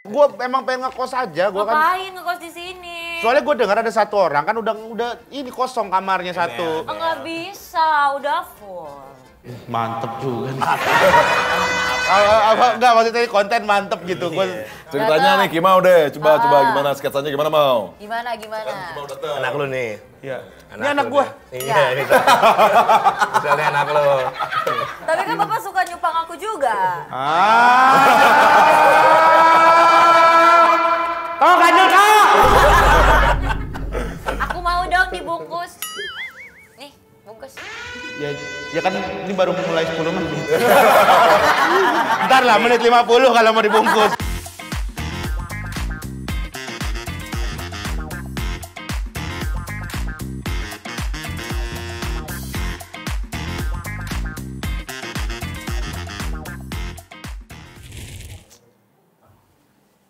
Gue emang pengen ngekos aja. Ngapain ngekos di sini? Soalnya gue dengar ada satu orang kan udah ini kosong kamarnya satu. Nggak bisa, udah full. Mantep juga nih. Enggak maksudnya konten mantep gitu. Gua ceritanya nih Kimau deh. Coba gimana sketsanya gimana mau? Gimana? Anak lu nih. Iya. Ini anak gua. Iya, ini. Misalnya anak lu. Tapi kan Bapak suka nyupang aku juga. Oh, ganjel Kak. Aku mau dong dibungkus. Nih, bungkus. Ya kan ini baru mulai 10 menit. Ntar lah menit 50 kalau mau dibungkus.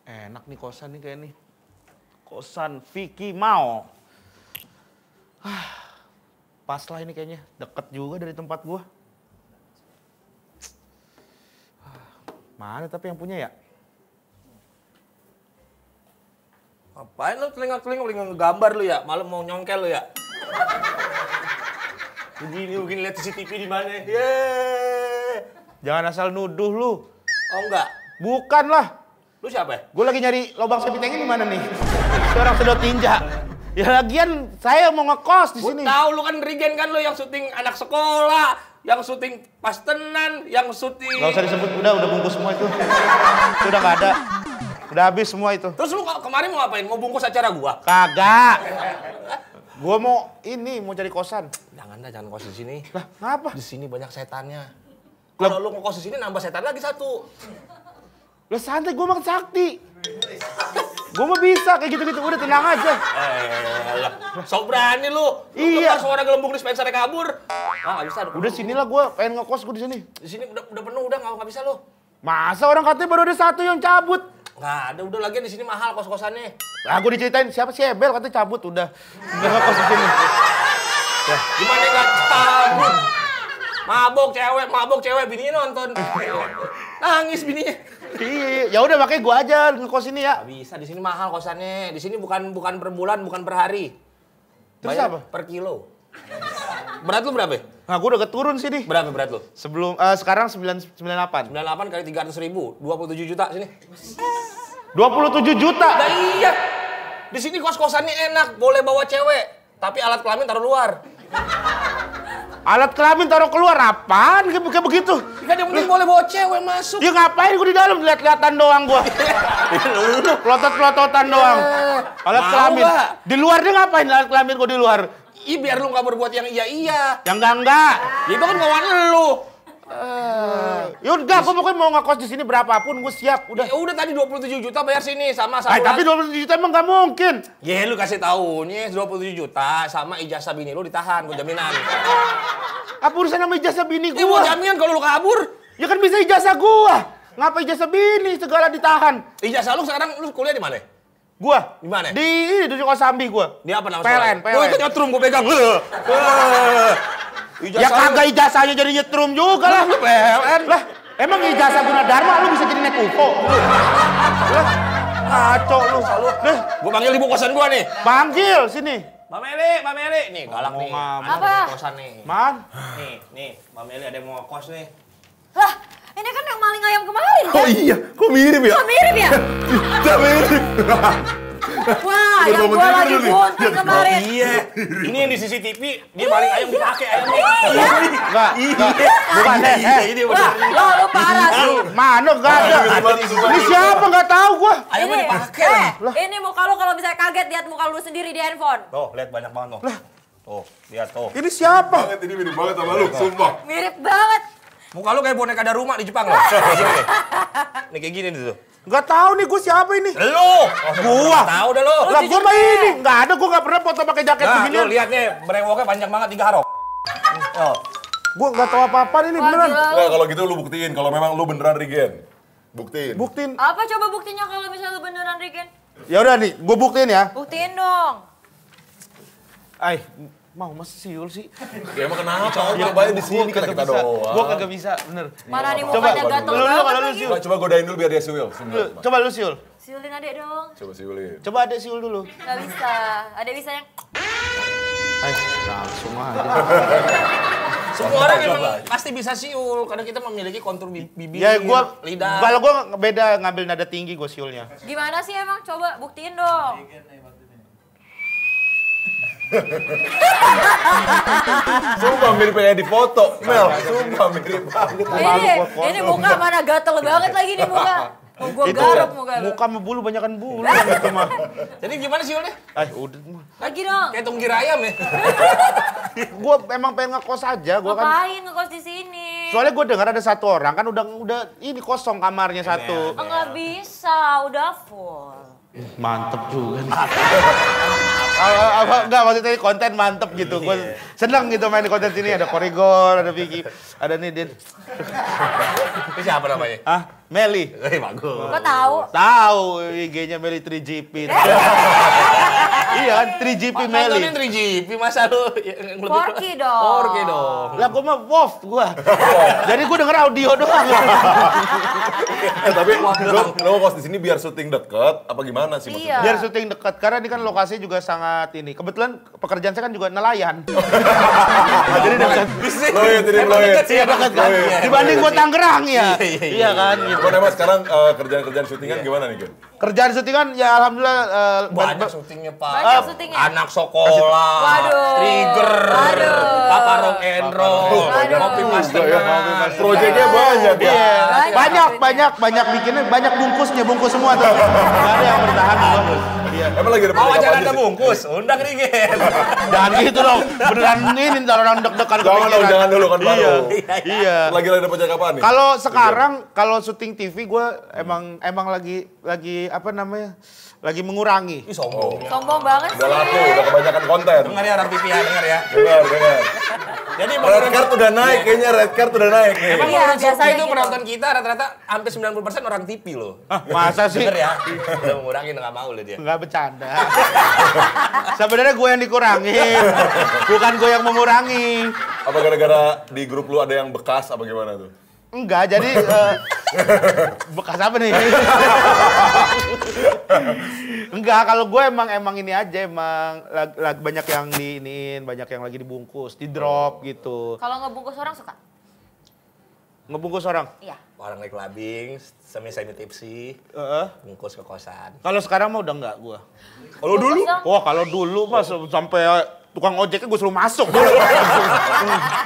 Enak nih kosan nih kayak nih. Kosan Vicky Mau. Pas lah ini kayaknya, deket juga dari tempat gua. Mana tapi yang punya ya? Ngapain lu telinga ngegambar lu ya? Malam mau nyongkel lu ya? Begini lihat CCTV di mana? Jangan asal nuduh lu. Oh enggak? Bukan lah. Lu siapa ya? Gue lagi nyari lubang sepitengnya di mana nih? Seorang sedot tinja. Ya lagian saya mau ngekos di sini. Gue tahu lu kan Regen kan lu yang syuting anak sekolah, yang syuting pastenan, yang syuting. Gak usah disebut, udah bungkus semua itu. Itu udah gak ada. Udah habis semua itu. Terus lu kemarin mau ngapain? Mau bungkus acara gua? Kagak. Gua mau cari kosan. Jangan kos di sini. Lah, ngapa? Di sini banyak setannya. Kalau lu ngekos di sini nambah setan lagi satu. Lah santai, gua mah sakti. Gua mah bisa kayak gitu-gitu, udah tenang aja. Sok berani lu. Iya. Suara gelembung dispenser kabur. Oh, nggak bisa. Udah sinilah gua pengen ngekos gua di sini. Di sini udah penuh, udah nggak bisa lu. Masa orang katanya baru ada satu yang cabut? Nggak ada, udah lagian di sini mahal kos-kosannya. Lah gua diceritain siapa sih Ebel katanya cabut udah ngekos di sini. Ya, gimana nggak cabut? Mabok cewek, bininya nonton. Nangis bininya. Iya, ya udah makanya gua aja ngekos ini ya. Nggak bisa, di sini mahal kosannya. Di sini bukan per bulan, bukan per hari. Terus Bayar apa? Per kilo. Berat lu berapa? Nah, gua udah keturun sih nih. Berapa berat lu? Sebelum sekarang 998. 98 kali 300.000, 27 juta sini. 27 juta. Nah iya. Di sini kos-kosannya enak, boleh bawa cewek, tapi alat kelamin taruh luar. Alat kelamin taruh keluar apaan kayak begitu? Kan yang penting boleh bawa cewek masuk. Ya ngapain gua di dalam lihat-lihatan doang gua. Pelotot-pelototan doang. Alat kelamin. Gak? Di luar dia ngapain alat kelamin gua di luar? Ih biar lu nggak berbuat yang iya. Yang enggak. Ya, itu kan mauan lu. Yaudah, gua pokoknya mau ngekos di sini berapapun gua siap. Udah. Ya udah tadi 27 juta bayar sini sama Tapi 27 juta emang nggak mungkin. Ya lu kasih tahu nih 27 juta sama ijazah bini lu ditahan, gua jaminan. Apa urusan sama ijazah bini Ini gua gua? jaminan kalau lu kabur. Ya kan bisa ijazah gua. Ngapa ijazah bini segala ditahan? Ijazah lu sekarang lu kuliah di mana? Gua di mana? Di Kosambi gua. Di apa nama PLN. Oh itu nyetrum gua pegang. Ya kagak ijazahnya jadi nyetrum juga lah. PLN. Lah, emang ijazah Gunadarma lu bisa jadi naik UFO? Lah, ngaco lu. Deh, Gua panggil ibu kosan gua nih. panggil sini. Mbak Meli. Nih galak nih. Apa? Ada kosan nih. Man. Nih, Mbak Meli ada yang mau kos nih. Lah, ini kan yang maling ayam kemarin kan? Oh iya, kok mirip ya? Kok mirip ya? Tidak mirip. Wah, yang gua lagi gunting kemarin. Iya. Ini yang di CCTV, dia maling ayam dipakai ayamnya. Enggak. Bukan deh. Ini Lah, lu parah sih. Mana enggak ada. Ini siapa enggak tahu gua. ayamnya dipakai. Ini muka lu kalau misalnya kaget lihat muka lu sendiri di handphone. Tuh, lihat banyak banget tuh. Tuh, lihat tuh. Ini siapa? Ini mirip banget sama lu, sumpah. Mirip banget. Muka lu kayak boneka ada rumah di Jepang loh. Nih kayak gini nih tuh. Enggak tahu nih gua siapa ini. Lu. Gua. Tahu dah lu. Lah gua mah ini. Enggak ada, gua enggak pernah foto pakai jaket Nah, begini. lu lihat nih, brewoknya panjang banget 3 harok. Oh. Gua enggak tahu apa-apa ini beneran. Nah, kalau gitu lu buktiin kalau memang lu beneran Regen. Buktiin. Buktiin. Apa coba buktinya kalau misalnya lu beneran Regen? Ya udah nih, gua buktiin ya. Buktiin dong. Ay, Mau mas siul sih? Ya emang kenapa? Coba di sini kita doang. Gua kagak bisa, bener. Mana nih mukanya gatel Lu banget kalau lu lagi. siul. Coba godain dulu biar dia siul. Coba lu siul. Siulin adek dong. Coba siulin. Coba adek siul dulu. Gak bisa. Adek bisa yang... Langsung aja. Semua orang emang pasti bisa siul karena kita memiliki kontur bibir, Ya gua, lidah. kalau gua beda ngambil nada tinggi gua siulnya. Gimana sih emang? Coba buktiin dong. Sumpah mirip kayak di foto, Mel. Sumpah mirip banget. Ini muka mana gatel banget lagi nih muka. Mau gua garuk muka lu. Muka sama bulu banyakan bulu gitu mah. Jadi gimana siulnya? Udah mah. Lagi dong. Kayak tunggir ayam ya? Gua emang pengen ngekos aja, gua kan. Ngapain ngekos di sini? Soalnya gua dengar ada satu orang kan udah ini kosong kamarnya satu. Nggak bisa, udah full. Mantep juga nih. Enggak maksudnya konten mantep gitu. Gue seneng gitu main di konten sini. Ada Korigor, ada Vicky, ada Nidin. Itu siapa namanya? Meli. Bagus. Kok tahu? Tahu IG-nya Meli 3GP. Iya kan 3GP Meli. Nontonin 3GP masa lu yang lebih... Porky dong. Porky dong. Lah gue mah WOF gue. Jadi gue denger audio doang. Tapi lo kos di sini biar syuting deket apa gimana sih maksudnya? Iya. Biar syuting dekat karena ini kan lokasi juga sangat ini. Kebetulan pekerjaan saya kan juga nelayan. Jadi dekat. Lo ya jadi lo ya. Iya dekat kan. Dibanding gue Tangerang ya. Iya kan gitu. Kok emang sekarang kerjaan-kerjaan syutingan gimana nih, Gen? Kerjaan syutingan ya alhamdulillah Banyak syutingnya, Pak. Banyak syutingnya. Anak sekolah, Waduh. Trigger, Waduh. Papa Rock and Roll, Waduh. Kopi Pastenan. Proyeknya banyak ya. Iya. Banyak bikinnya, banyak bungkus semua tuh. Enggak ada yang bertahan bungkus. Iya. Emang lagi ada Mau proyek acara apa aja ada sih? bungkus, undang Rigen. Jangan gitu dong. Beneran ini ntar orang deg-degan Jangan dong, jangan dulu kan baru. Iya. Lagi ada proyek apaan nih? Kalau sekarang kalau syuting TV gue emang lagi apa namanya? Lagi mengurangi. Ih, sombong. Sombong banget Udah sih. laku, udah kebanyakan konten. Dengar ya orang pipi ya, dengar ya. Dengar. Jadi Red card udah naik, kayaknya red card udah naik nih. Emang Iya, menurut survei biasanya itu gitu. penonton kita rata-rata hampir 90% orang TV loh. Masa sih? Dengar ya. Udah mengurangi nggak mau loh dia. Enggak bercanda. Sebenarnya gue yang dikurangin, bukan gue yang mengurangi. Apa gara-gara di grup lu ada yang bekas apa gimana tuh? Enggak, jadi bekas apa nih? Enggak, kalau gue emang ini aja banyak yang diinin, banyak yang lagi dibungkus, di drop gitu. Kalau ngebungkus orang suka? Ngebungkus orang. Iya. Orang naik clubbing, semi tipsy, bungkus ke kosan. Kalau sekarang mah udah enggak gue. Kalau dulu? Bungkus dong. Wah, kalau dulu mas sampai tukang ojeknya gue suruh masuk.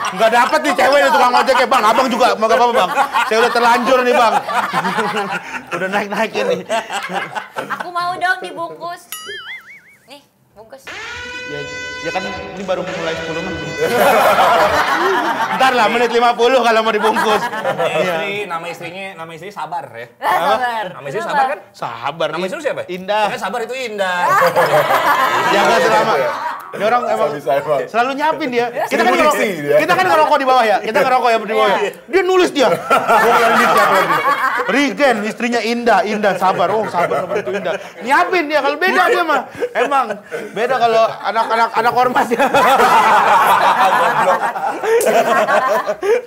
Nggak dapat nih cewek nih tukang ojeknya, bang. Abang juga mau apa bang? Saya udah terlanjur nih bang. Udah naik-naikin nih. Aku mau dong dibungkus. Nih, bungkus. Ya kan ini baru mulai 10 menit. Ntar lah menit 50 kalau mau dibungkus. Nama istrinya Sabar ya. Sabar. Nama istri Sabar kan? Sabar. Nama istri siapa? Indah. Kan Sabar itu indah. Jangan selama. Ini orang emang Bisa emang. selalu nyiapin dia. Diksi dia. Kita kan ngerokok di bawah ya. Kita ngerokok ya di bawah ya. Dia nulis dia. Gua bilang dia siapa lagi. Rigen, istrinya Indah, Sabar. Oh, Sabar itu Indah. Nyiapin dia, kalau beda dia mah. Emang beda kalau anak ormas ya.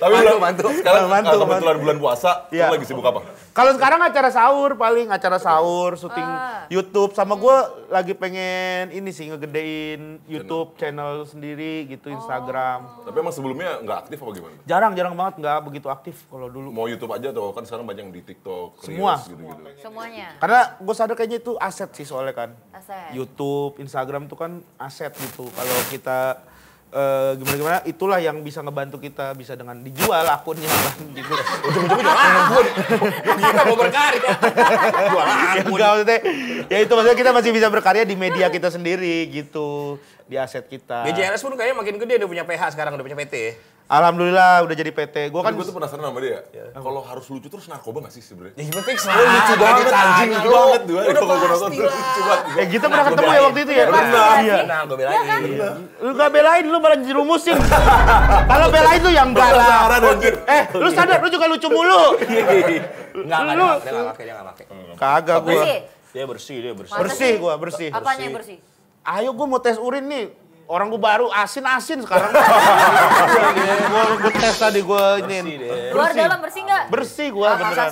Tapi Mantu. sekarang Mantu. kebetulan bulan puasa, Iya. lu lagi sibuk apa? Kalau sekarang acara sahur paling acara sahur, syuting YouTube sama gue lagi pengen ini sih ngegedein YouTube channel sendiri gitu, Instagram. Tapi emang sebelumnya nggak aktif apa gimana? Jarang banget nggak begitu aktif kalau dulu. Mau YouTube aja tuh kan sekarang banyak yang di TikTok, Semua. Reels, gitu-gitu. Semuanya. Karena gue sadar kayaknya itu aset sih soalnya kan. Aset. YouTube, Instagram itu kan aset gitu. Kalau kita gimana itulah yang bisa ngebantu kita bisa dengan dijual akunnya kan gitu. Ujung-ujungnya jual akun. Kita mau berkarya. Jual Ya, akun. enggak, maksudnya, ya itu maksudnya kita masih bisa berkarya di media kita sendiri gitu, di aset kita. BJRS pun kayaknya makin gede, udah punya PH sekarang, udah punya PT. Alhamdulillah udah jadi PT. Gue kan Gue tuh penasaran sama dia. Kalau harus lucu terus narkoba nggak sih sebenarnya? Ya gimana fix lah. Lucu banget anjing, lucu banget gue. Udah Kalau gue nonton pasti lah. lucu banget. kita pernah ketemu ya waktu itu ya. Iya. Nah, gue belain. Lu gak belain, lu malah jerumusin. Kalau belain tuh yang enggak lah. Penasaran, anjir. Lu sadar lu juga lucu mulu. Enggak, dia nggak pakai. Kagak gue. Bersih. Dia bersih. Bersih gua, bersih. Apanya yang bersih? Ayo gue mau tes urin nih. Orang gue baru asin sekarang. Gue tes tadi gue ini. Luar dalam bersih nggak? Bersih gue beneran.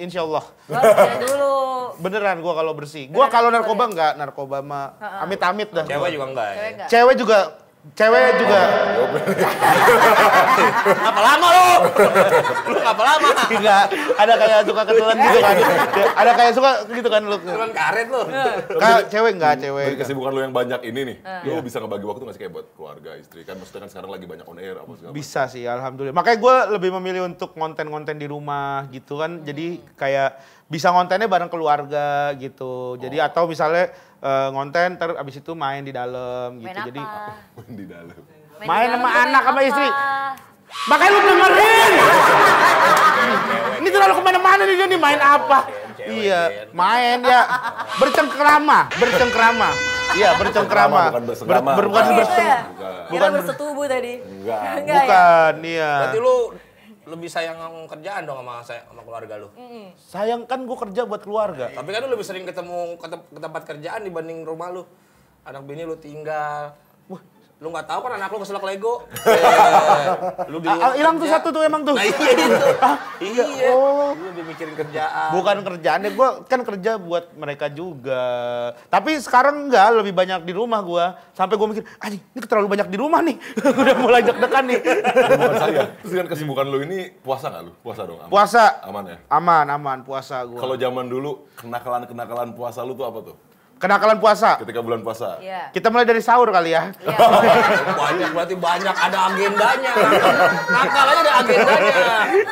Insya Allah. Bersih dulu. Beneran gue kalau bersih. Gue kalau narkoba enggak, narkoba mah amit-amit dah. Cewek juga enggak. Cewek nggak? Cewek juga. Apa lama lu? Lu apa lama? Enggak, ada kayak suka ketelan gitu kan. Ada kayak suka gitu kan lu. Turun karet lu. Cewek enggak, cewek. Dari kesibukan lu yang banyak ini nih, lu bisa ngebagi waktu nggak sih kayak buat keluarga, istri kan? Maksudnya kan sekarang lagi banyak on air apa segala macam. Bisa sih, alhamdulillah. Makanya gue lebih memilih untuk konten-konten di rumah gitu kan. Jadi kayak bisa kontennya bareng keluarga gitu. Jadi atau misalnya ngonten terus abis itu main di dalam gitu. Main Jadi apa? Di dalam. main di sama dalam anak sama apa? istri. Makanya lu dengerin. Ini terlalu kemana-mana nih dia nih main apa? Iya, main ya. Bercengkrama. Iya, bercengkrama. Bukan bersenggama. Bukan Gitu berseng. ya? Bukan. Kira bersetubuh tadi. Enggak. ya? Bukan, iya. Berarti lu lebih sayang kerjaan dong sama keluarga lu. Sayang kan gue kerja buat keluarga. Tapi kan lu lebih sering ketemu ke tempat kerjaan dibanding rumah lu. Anak bini lu tinggal. Lu nggak tahu kan anak lu keselak Lego. Lu di Hilang tuh satu tuh emang tuh. Nah iya itu. Iya. Oh. Lu lebih mikirin kerjaan. Bukan kerjaannya, gue kan kerja buat mereka juga. Tapi sekarang enggak, lebih banyak di rumah gue. Sampai gue mikir, anjing ini terlalu banyak di rumah nih. Udah mulai deg-degan nih. Bukan saya. Terus kan kesibukan lu ini puasa nggak lu? Puasa dong. Aman. Puasa. Aman ya? Aman, puasa gue. Kalau zaman dulu kenakalan puasa lu tuh apa tuh? Kenakalan puasa. Ketika bulan puasa. Iya. Kita mulai dari sahur kali ya. Iya. Berarti banyak ada agendanya. Nakal aja ada agendanya.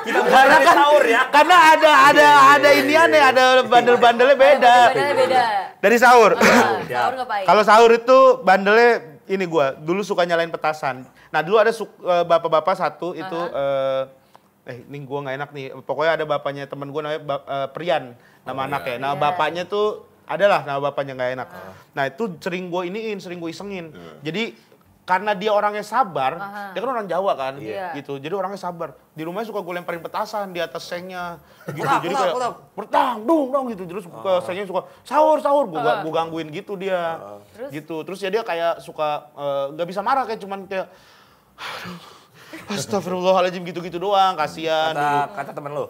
Kita mulai Karena dari kan, sahur ya. karena ada iniannya, ada bandel-bandelnya beda. Bandelnya beda. Dari sahur. Sahur ngapain? Kalau sahur itu bandelnya ini gue dulu suka nyalain petasan. Nah dulu ada bapak-bapak satu itu ini gue nggak enak nih. Pokoknya ada bapaknya temen gue namanya Prian nama anaknya. Nah bapaknya tuh adalah nama bapaknya nggak enak. Nah itu sering gue isengin. Jadi karena dia orangnya sabar, dia kan orang Jawa kan, gitu. Jadi orangnya sabar. Di rumahnya suka gue lemparin petasan di atas sengnya, gitu. Jadi kayak bertang, dong gitu. Terus ke sengnya suka sahur, gue gangguin gitu dia, gitu. Terus ya dia kayak suka nggak bisa marah kayak cuman kayak, astagfirullahaladzim gitu-gitu doang, kasihan. Kata temen lu.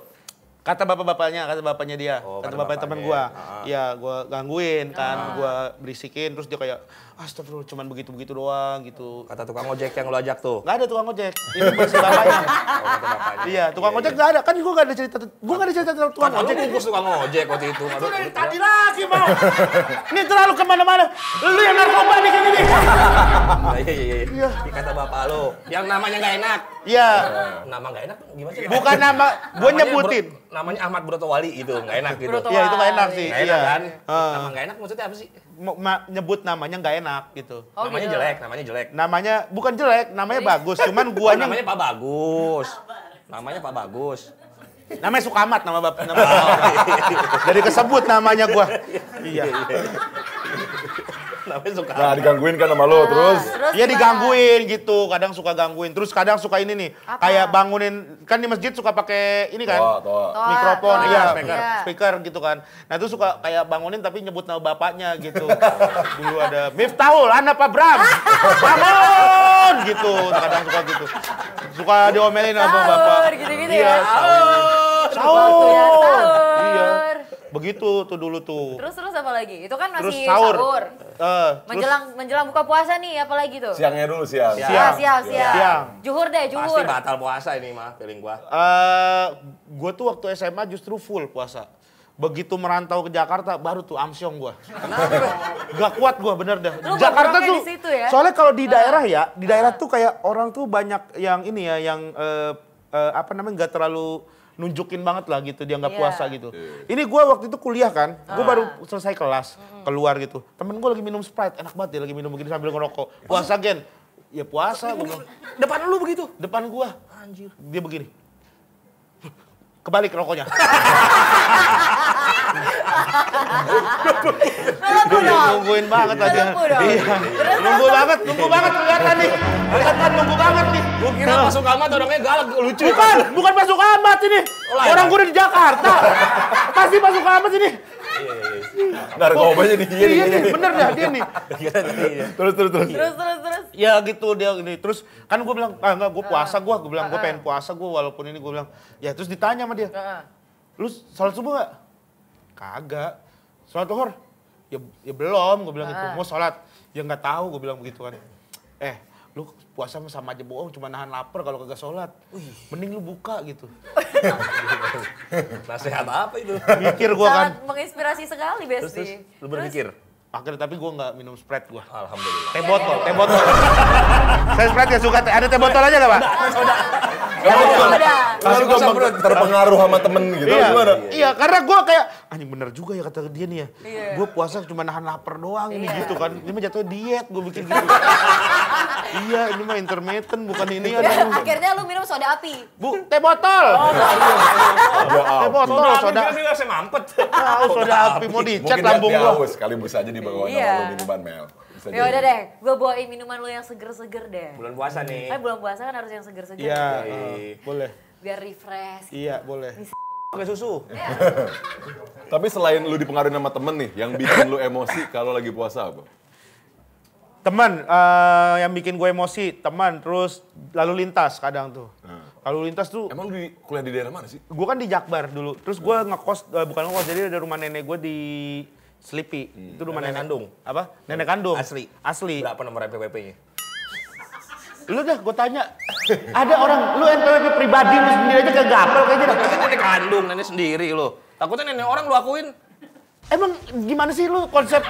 Kata bapaknya dia, kata bapaknya teman gua. Iya, gua gangguin kan, gua berisikin terus dia kayak astagfirullah cuman begitu-begitu doang gitu. Kata tukang ojek yang lu ajak tuh. Enggak ada tukang ojek. Ini masih bapaknya. Kata bapaknya. Iya, tukang ojek enggak ada. Kan gua enggak ada cerita tentang tukang Kan lu ojek. bungkus tukang ojek waktu itu. Itu dari tadi lagi mau. Ini terlalu kemana-mana. Lu yang narkoba nih kayak gini. Iya. Kata bapak lu. Yang namanya nggak enak. Iya. Nama nggak enak gimana sih? Bukan nama, gua nyebutin. Namanya Ahmad Brotowali itu nggak enak gitu. Iya, itu nggak enak sih. Nggak enak kan? Nama nggak enak maksudnya apa sih? Nyebut namanya nggak enak gitu. Namanya gitu. jelek. Namanya bukan jelek, namanya bagus. Cuman guanya Namanya Pak Bagus. Namanya Pak Bagus. namanya Sukamat nama bapak. Jadi kesebut namanya gua. Iya. Namanya suka. Nah, digangguin kan sama lo terus. Iya digangguin gitu, kadang suka gangguin. Terus kadang suka ini nih, kayak bangunin kan di masjid suka pakai ini kan. Toa. Mikrofon, Toa, iya, speaker. gitu kan. Nah itu suka kayak bangunin tapi nyebut nama bapaknya gitu. Dulu ada Miftahul, anak Pak Bram, bangun gitu. Kadang suka gitu. Suka diomelin sama bapak. Gitu-gitu Iya, ya. sahur. Sahur. Iya. Begitu tuh dulu tuh. Terus apa lagi? Itu kan Terus masih sahur. sahur. Terus Menjelang buka puasa nih, apa lagi tuh? Siangnya dulu, siang. Siang. Juhur deh, juhur. Pasti batal puasa ini mah, feeling gua. Gue tuh waktu SMA justru full puasa. Begitu merantau ke Jakarta, baru tuh amsyong gue. Gak kuat gue, bener dah. Lu Jakarta nongkrongnya tuh, di situ ya? soalnya kalau di daerah ya, di daerah tuh kayak orang tuh banyak yang ini ya, yang apa namanya, gak terlalu nunjukin banget lah gitu, dia nggak puasa gitu. Ini gue waktu itu kuliah kan, gue baru selesai kelas, keluar gitu. Temen gue lagi minum Sprite, enak banget dia lagi minum begini sambil ngerokok. Puasa Gen? Ya puasa. Depan lu begitu? Depan gue, anjir, dia begini. Kebalik rokoknya. Nungguin banget aja. Iya. Nunggu banget kelihatan nih. Kelihatan nunggu banget nih. Gua kira masuk kamar orangnya galak, lucu. Bukan masuk amat ini. Orang gue udah di Jakarta. Pasti masuk amat ini. Narkobanya di dia. Iya nih, bener dah dia nih. Terus. Terus. Ya gitu dia gini. Terus kan gue bilang, enggak gue puasa gue bilang gue pengen puasa gue walaupun ini gue bilang. Ya terus ditanya sama dia, lu sholat subuh gak? Kagak. Sholat zuhur? Ya belum, gue bilang gitu. Mau sholat? Ya nggak tahu, gue bilang begitu kan. Lu puasa sama aja bohong, cuma nahan lapar kalau kagak sholat. Mending lu buka gitu. Nasihat apa itu? Mikir gue kan. Sangat menginspirasi sekali, Besti. Lu berpikir? Akhirnya tapi gue nggak minum Sprite gue. Alhamdulillah. Teh botol. Saya Sprite gak suka, ada teh botol aja gak Pak? Kalau gampang terpengaruh sama temen gitu gimana? Iya, karena gue kayak, anjing bener juga ya kata dia nih ya. Iya. Gue puasa cuma nahan lapar doang ini gitu kan. Ini mah jatuhnya diet, gue bikin gitu. Iya, ini mah intermittent, bukan ini. Akhirnya lu minum soda api. Bu, teh botol. Teh botol, soda. Kan dia mampet. Soda api, mau dicat Mungkin lambung dia gue. haus, kali bisa aja dibawain Iya. sama lu minuman Mel. Bisa Ya udah jadi. deh, gue bawain minuman lu yang seger-seger deh. Bulan puasa nih. Kan bulan puasa kan harus yang seger-seger. Iya, boleh. Biar refresh. Iya, boleh. Pakai susu. Tapi selain lu dipengaruhi sama temen nih, yang bikin lu emosi kalau lagi puasa apa? Teman yang bikin gue emosi, teman terus lalu lintas kadang tuh. Lalu lintas tuh, Emang lu kuliah di daerah mana sih? gue kan di Jakbar dulu. Terus gue ngekos, bukan ngekos, jadi ada rumah nenek gue di Sleepy. Itu rumah Nenek nenek kandung? Apa? Nenek kandung. Asli? Asli. Berapa nomor NPWP-nya? Lu dah, gue tanya. Ada orang, lu NPWP pribadi, lu sendiri aja kagak hafal kayaknya dah. Kan nenek kandung, nenek sendiri lo. Takutnya nenek orang lu akuin. Emang gimana sih lu konsep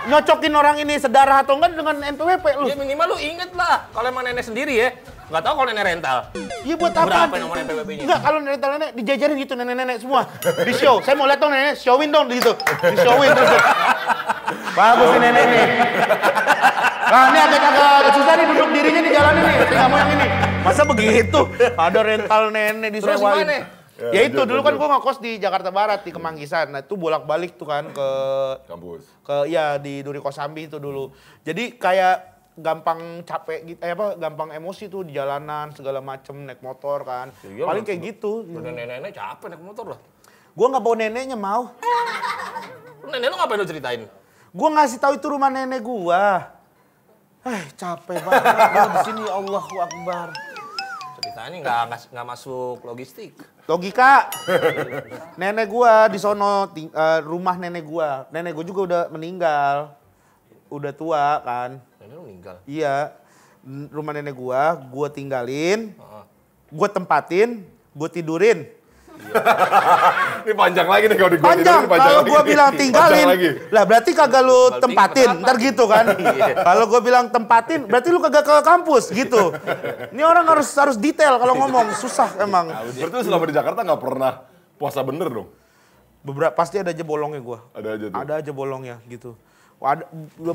nyocokin orang ini sedarah atau enggak dengan NPWP lu? Ya minimal lu inget lah. Kalau emang nenek sendiri ya. Nggak tahu kalau nenek rental. Iya buat apa? Berapa nomor NPWP-nya? Enggak, kalau nenek dijajarin gitu nenek-nenek semua. Di show, saya mau lihat dong nenek, showin dong gitu. Di showin terus. Bagus nih nenek nih. Nah ini agak susah nih duduk dirinya di jalan ini, tinggal mau yang ini. Masa begitu? Ada rental nenek Terus disewain. gimana? Ya itu dulu kan gue ngekos di Jakarta Barat di Kemanggisan. Nah itu bolak-balik tuh kan Kampus. ya di Duri Kosambi itu dulu. Jadi kayak gampang capek gitu, gampang emosi tuh di jalanan segala macem naik motor kan. Iya, Paling kayak gitu. Udah nenek-nenek capek naik motor lah. Gue nggak bawa neneknya mau. Lu nenek lu ngapain lu ceritain? Gue ngasih tahu itu rumah nenek gue. Capek banget gua di sini, Allahu Akbar. Ceritanya nggak masuk logistik. Logika. Nenek gue di sono rumah nenek gue. Nenek gue juga udah meninggal. Udah tua kan. Nenek lu meninggal. Iya, rumah nenek gua tinggalin, gua tempatin, gua tidurin. Ini panjang lagi nih kalau di gua Panjang, tidurin, kalau lagi. gua bilang Panjang tinggalin, lagi. lah berarti kagak lu tempatin, kenapa? ntar gitu kan. Kalau gua bilang tempatin, berarti lu kagak ke kampus gitu. Ini orang harus detail kalau ngomong, susah emang. Berarti lu selama di Jakarta nggak pernah puasa bener dong? Beberapa pasti ada aja bolongnya gua. Ada aja tuh. Ada aja bolongnya gitu. Ada,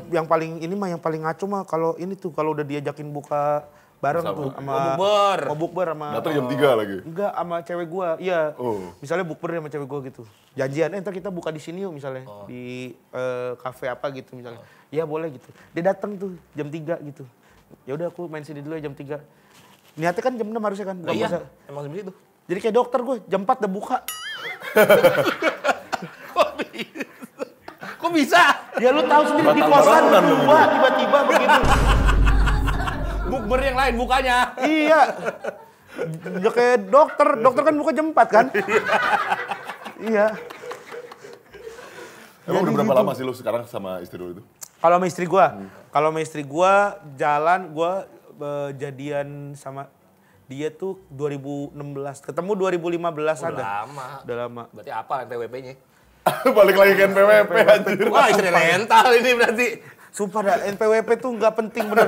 yang paling ini mah yang paling ngaco mah kalau ini tuh kalau udah diajakin buka bareng Sama. tuh sama bukber. mau bukber sama Datang jam 3 lagi. enggak sama cewek gua. Iya. Oh. Misalnya bukber sama cewek gua gitu. Janjian ntar kita buka di sini yuk misalnya di kafe apa gitu misalnya. Iya boleh gitu. Dia datang tuh jam 3 gitu. Ya udah aku main sini dulu ya jam 3. Niatnya kan jam 6 harusnya kan buka Iya, puasa. emang seperti itu. Jadi kayak dokter gue jam 4 udah buka. Kok bisa? Ya lu tahu sendiri di Batal kosan barengan lu berdua tiba-tiba begitu. Bukber yang lain bukanya. Iya. Udah kayak dokter kan buka jam 4 kan? Iya. Emang udah Jadi berapa gitu. lama sih lu sekarang sama istri lu itu? Kalau sama istri gua, jalan gua jadian sama dia tuh 2016. Ketemu 2015 ada. Lama. Udah lama. Berarti apa NPWP-nya? Balik lagi ke NPWP anjir. Wah, istri rental ini berarti. Sumpah dah, NPWP tuh nggak penting bener.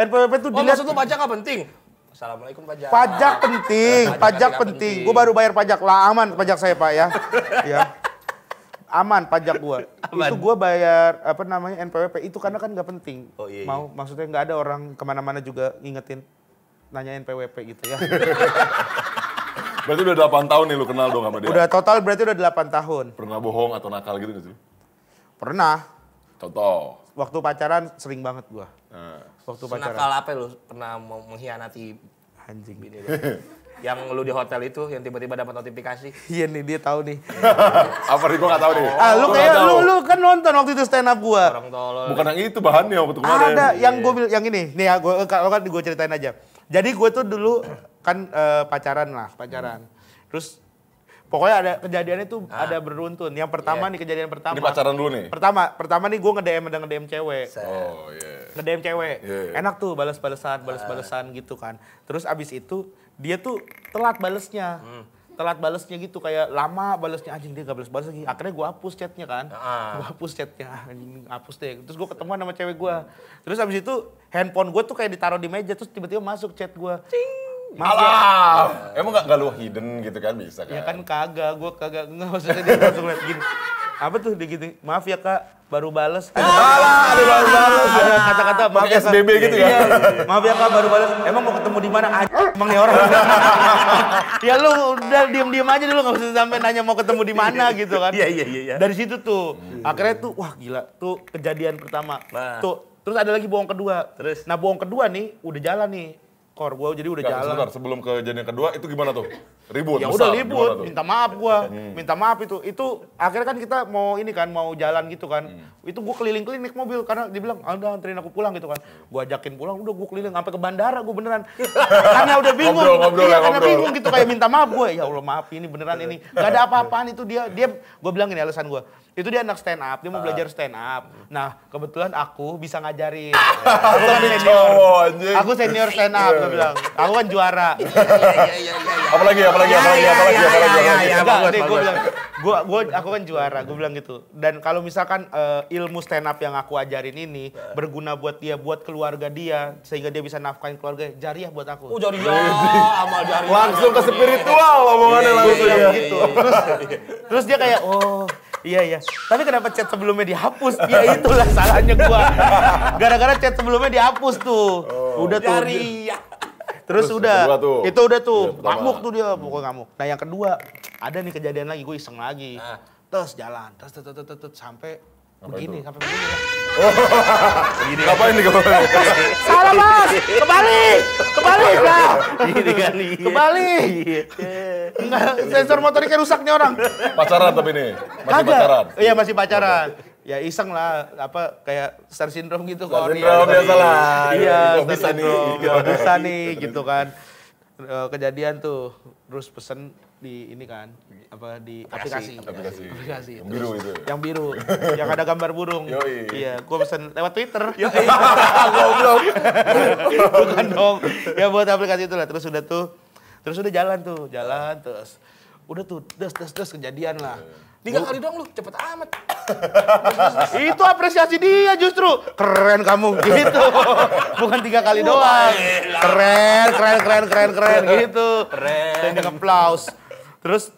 NPWP tuh Oh, dilihat maksud lu pajak nggak penting? Assalamualaikum pajak. pajak penting, Pajak pajak nggak penting. penting. Gue baru bayar pajak lah, aman pajak saya Pak ya. Ya. Aman pajak gua. Aman. Itu gua bayar apa namanya NPWP itu karena kan nggak penting. Oh, iya, Mau maksudnya nggak ada orang kemana-mana juga ngingetin nanya NPWP gitu ya. Berarti udah 8 tahun nih lu kenal dong sama dia. Udah total berarti udah 8 tahun. Pernah bohong atau nakal gitu gak sih? Pernah. Contoh. Waktu pacaran sering banget gua. Nah. Waktu pacaran. Senakal apa lu pernah mau mengkhianati Anjing. bini lu? Yang lu di hotel itu, yang tiba-tiba dapat notifikasi. Iya nih, dia tahu nih. Apa nih, gue nggak tahu nih. Lu Gua kayak nggak tahu. lu kan nonton waktu itu stand up gua. Orang tolol. Bukan yang itu bahannya waktu kemarin. Ada yang gue bilang yang ini. Nih ya, gue ceritain aja. Jadi gue tuh dulu kan pacaran. Terus pokoknya ada kejadiannya tuh ada beruntun. Yang pertama nih kejadian pertama. Ini pacaran dulu nih. Pertama nih gue nge-DM cewek. Oh iya. Nge-DM cewek. Yeah. Enak tuh balas-balesan gitu kan. Terus abis itu dia tuh telat balesnya. Telat balesnya gitu kayak lama balesnya, anjing dia gak balas lagi. Akhirnya gue hapus chatnya kan. Gue hapus chatnya, anjing hapus deh. Terus gue ketemuan sama cewek gue. Terus abis itu handphone gue tuh kayak ditaruh di meja terus tiba-tiba masuk chat gue. Alah, emang nggak lu hidden gitu kan bisa kan? Ya kan kagak, gue kagak, nggak maksudnya dia langsung liat gini. Apa tuh dia gitu, maaf ya kak, baru bales. Alah, ada baru balas. Ada kata-kata, maaf ya kak. SBB gitu ya? Iya, maaf ya kak, baru bales. Emang mau ketemu di mana? Emang nih orang. Ya lu udah diem-diem aja dulu, nggak usah sampai nanya mau ketemu di mana gitu kan. Iya. Dari situ tuh, akhirnya tuh, wah gila, tuh kejadian pertama. Nah. Tuh, terus ada lagi bohong kedua. Terus? Nah bohong kedua nih, udah jalan nih. Kor gue jadi udah jalan. Sebentar, sebelum kejadian kedua itu gimana tuh? Ribut, Ya besar, udah gimana ribut, tuh? minta maaf gua. Minta maaf itu. Itu akhirnya kan kita mau ini kan, mau jalan gitu kan. Itu gua keliling-keliling naik mobil karena dia bilang, "Anda anterin aku pulang" gitu kan. Gua ajakin pulang, udah gua keliling sampai ke bandara gua beneran. Karena udah bingung. Ngobrol, Iya, karena ngobrol. bingung gitu kayak minta maaf gua. Ya Allah, maaf ini beneran ini. Gak ada apa-apaan itu dia gua bilang ini alasan gua. Itu dia anak stand up, dia mau belajar stand up. Nah, kebetulan aku bisa ngajarin. Aku kan Tapi senior. cowok, anjing. Aku senior stand up, gua bilang. Aku kan juara. Iya. Apalagi. Enggak, nih gue bilang, aku kan juara, gue bilang gitu. Dan kalau misalkan ilmu stand up yang aku ajarin ini berguna buat dia, buat keluarga dia, sehingga dia bisa nafkahin keluarga, jariah buat aku. Oh jariah, amal jariah. Langsung ke spiritual omongannya langsung ya. Gitu. Terus dia kayak, oh iya. Tapi kenapa chat sebelumnya dihapus? Ya itulah salahnya gua. Gara-gara chat sebelumnya dihapus tuh. Udah tuh. Jariah. Terus Terus udah, kedua tuh. itu udah tuh, Iya, pertama. ngamuk tuh dia, pokoknya ngamuk. Nah yang kedua, ada nih kejadian lagi, gue iseng lagi. Terus jalan, terus sampai begini ya. Ngapain nih kemarin? Salah mas, kebalik lah. Gini kan. Kebalik. Enggak, sensor motoriknya rusak nih orang. Pacaran tapi nih, masih Kagak. pacaran. Iya masih pacaran. Ya iseng lah, apa kayak star syndrome gitu Star kalau syndrome biasa lah. Iya, Kok star bisa nih? syndrome. Kok bisa nih gitu kan. Kejadian tuh, terus pesen di ini kan, apa di aplikasi. Aplikasi. Yang biru itu. Yang biru, yang ada gambar burung. Yoi. Iya, gua pesen lewat Twitter. Goblok. Bukan dong. Ya buat aplikasi itulah. Terus udah jalan terus. Udah tuh, des kejadian lah. 3 kali doang lu, cepet amat. Itu apresiasi dia justru. Keren kamu gitu. Bukan 3 kali doang. Keren gitu. Keren. Dan dia nge-applause. Terus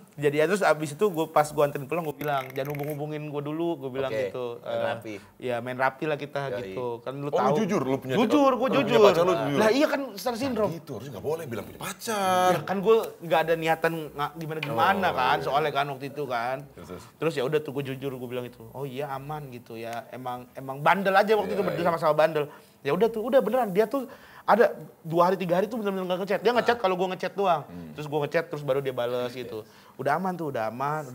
abis itu pas gue anterin pulang gue bilang jangan hubungin gue dulu, gue bilang Oke, gitu. main rapi. Ya main rapi lah kita Yoi. gitu. Kan lu Oh, tahu. lu jujur, lu punya Jujur, gue lu punya jujur. pacar, lu jujur. Lah iya kan star syndrome. Itu harusnya nggak boleh bilang punya pacar. Ya kan gue nggak ada niatan gimana kan soalnya kan waktu itu kan. Terus ya udah tuh gue jujur gue bilang itu. Oh iya aman gitu ya. Emang bandel aja waktu itu berdua sama bandel. Ya udah tuh, udah beneran dia tuh ada 2 hari 3 hari tuh bener-bener nggak ngechat. Dia ngechat kalau gue ngechat doang. Terus gue ngechat terus baru dia bales gitu. Udah aman tuh, udah aman.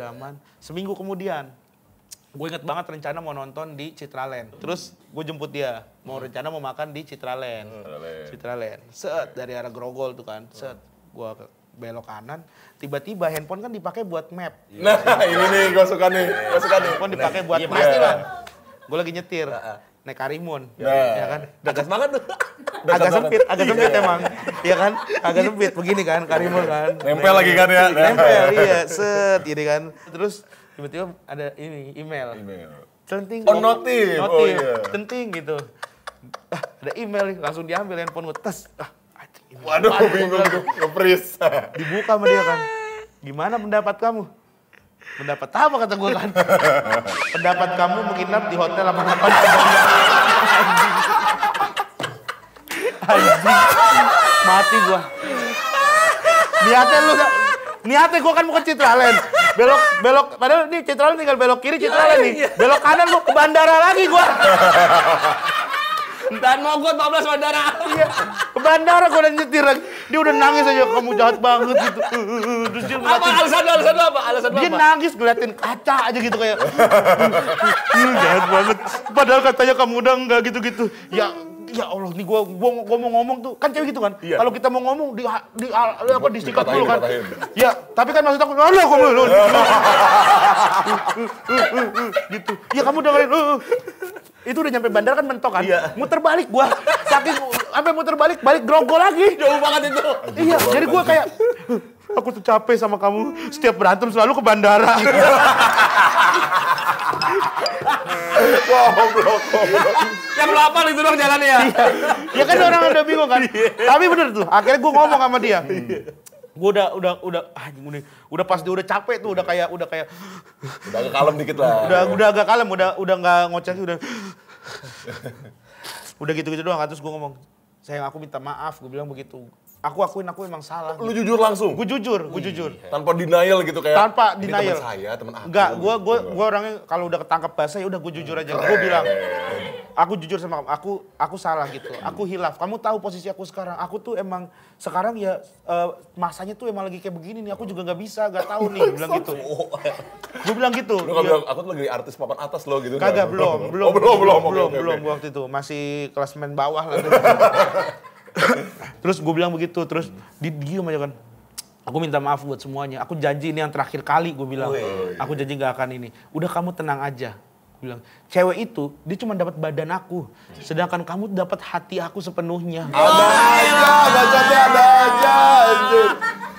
Seminggu kemudian gue inget banget rencana mau nonton di Citraland. Terus gue jemput dia, rencana mau makan di Citraland. Set dari arah Grogol tuh kan, set gue belok kanan, tiba-tiba handphone kan dipakai buat map. Nah, ini nih gue suka nih. Handphone dipakai buat Iya, map. pasti lah. Gue lagi nyetir, naik Karimun, Nah. ya kan? Dekat banget lu. Agak sempit emang, ya kan? Agak sempit begini kan, Karimun kan. Nempel lagi kan ya? Nempel, iya, set, ini kan. Terus tiba-tiba ada ini email. Centing. Oh, notif. Oh, iya. Centing gitu. Ada email nih, langsung diambil handphone gue, tes. Ini Waduh, bingung tuh, nge-freeze. dibuka sama dia kan. Gimana pendapat kamu? Pendapat apa kata gue kan? Pendapat kamu menginap di hotel 88 Anjing. Mati gue. Niatnya gue kan mau ke Citraland. Belok, padahal nih Citraland tinggal belok kiri Citraland nih. Belok kanan gue ke bandara lagi gue. Dan Mogot 14 bandara. Iya, ke bandara gue udah nyetir lagi. Dia udah nangis aja, kamu jahat banget gitu. Terus dia Apa alasan lu apa? Alasan lu dia apa? nangis ngeliatin kaca aja gitu kayak jahat banget. Padahal katanya kamu udah enggak gitu-gitu. Ya Allah, nih gua mau ngomong tuh kan cewek gitu kan. Iya. Kalau kita mau ngomong disikat dulu kan. Dipatahin. Ya, tapi kan maksud aku, alah kamu lu. Gitu. Ya kamu dengerin. Itu udah nyampe bandara kan mentok kan. Iya. Muter balik gua. Saking sampai muter balik grogol lagi. Jauh banget itu. Iya, jadi gua kayak aku tuh capek sama kamu. Setiap berantem selalu ke bandara. Goblok. Yang lu apa itu dong jalannya ya? Ya kan orang udah bingung kan. Tapi bener tuh, akhirnya gue ngomong sama dia. Gue udah pas dia udah capek tuh, udah kayak Udah agak kalem dikit lah. udah agak kalem, udah nggak ngoceh, udah gitu-gitu doang. Terus gue ngomong, sayang aku minta maaf, gue bilang begitu. Aku akuin aku emang salah. Lu jujur langsung? Gue jujur. Tanpa denial gitu kayak. Tanpa "Ini denial. teman saya, teman aku. Enggak, gue orangnya kalau udah ketangkep bahasa ya udah gue jujur aja. Gue bilang, aku jujur sama kamu, aku salah gitu. Aku hilaf. Kamu tahu posisi aku sekarang. Aku tuh emang sekarang ya masanya tuh emang lagi kayak begini nih. Aku juga nggak bisa, nggak tahu nih. Bilang gitu. Gue bilang gitu. Lu nggak bilang, aku tuh lagi artis papan atas loh gitu. Kagak, nggak? belum. Oke. Waktu itu masih klasmen bawah lah. Terus gue bilang begitu, terus diem aja kan. Aku minta maaf buat semuanya. Aku janji ini yang terakhir kali, gue bilang. Aku janji gak akan ini. Udah kamu tenang aja. Gue bilang, cewek itu dia cuma dapat badan aku, sedangkan kamu dapat hati aku sepenuhnya. Ada aja, anjir.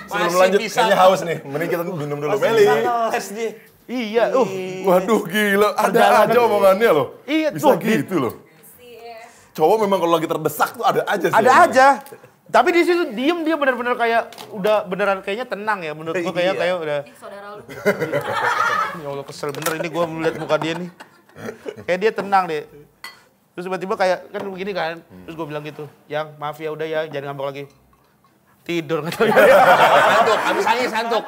Sebelum Masih lanjut, bisa. kayaknya haus nih. Mending kita minum dulu, Meli. Ngeles dia. Iya, Waduh gila, ada Perjalanan. aja omongannya loh. Iya, Bisa tuh, gitu loh. Cowok memang kalau lagi terdesak tuh ada aja sih. ada aja. Tapi di situ diem dia benar-benar kayak udah beneran kayaknya tenang ya menurut gue kayak udah. Saudara lu. Ya Allah kesel bener ini gue melihat muka dia nih. Kayak dia tenang deh. Terus tiba-tiba kayak kan begini kan. Terus gue bilang gitu, yang maaf ya udah ya jangan ngambek lagi. Tidur katanya. Ngantuk, habis nangis ngantuk.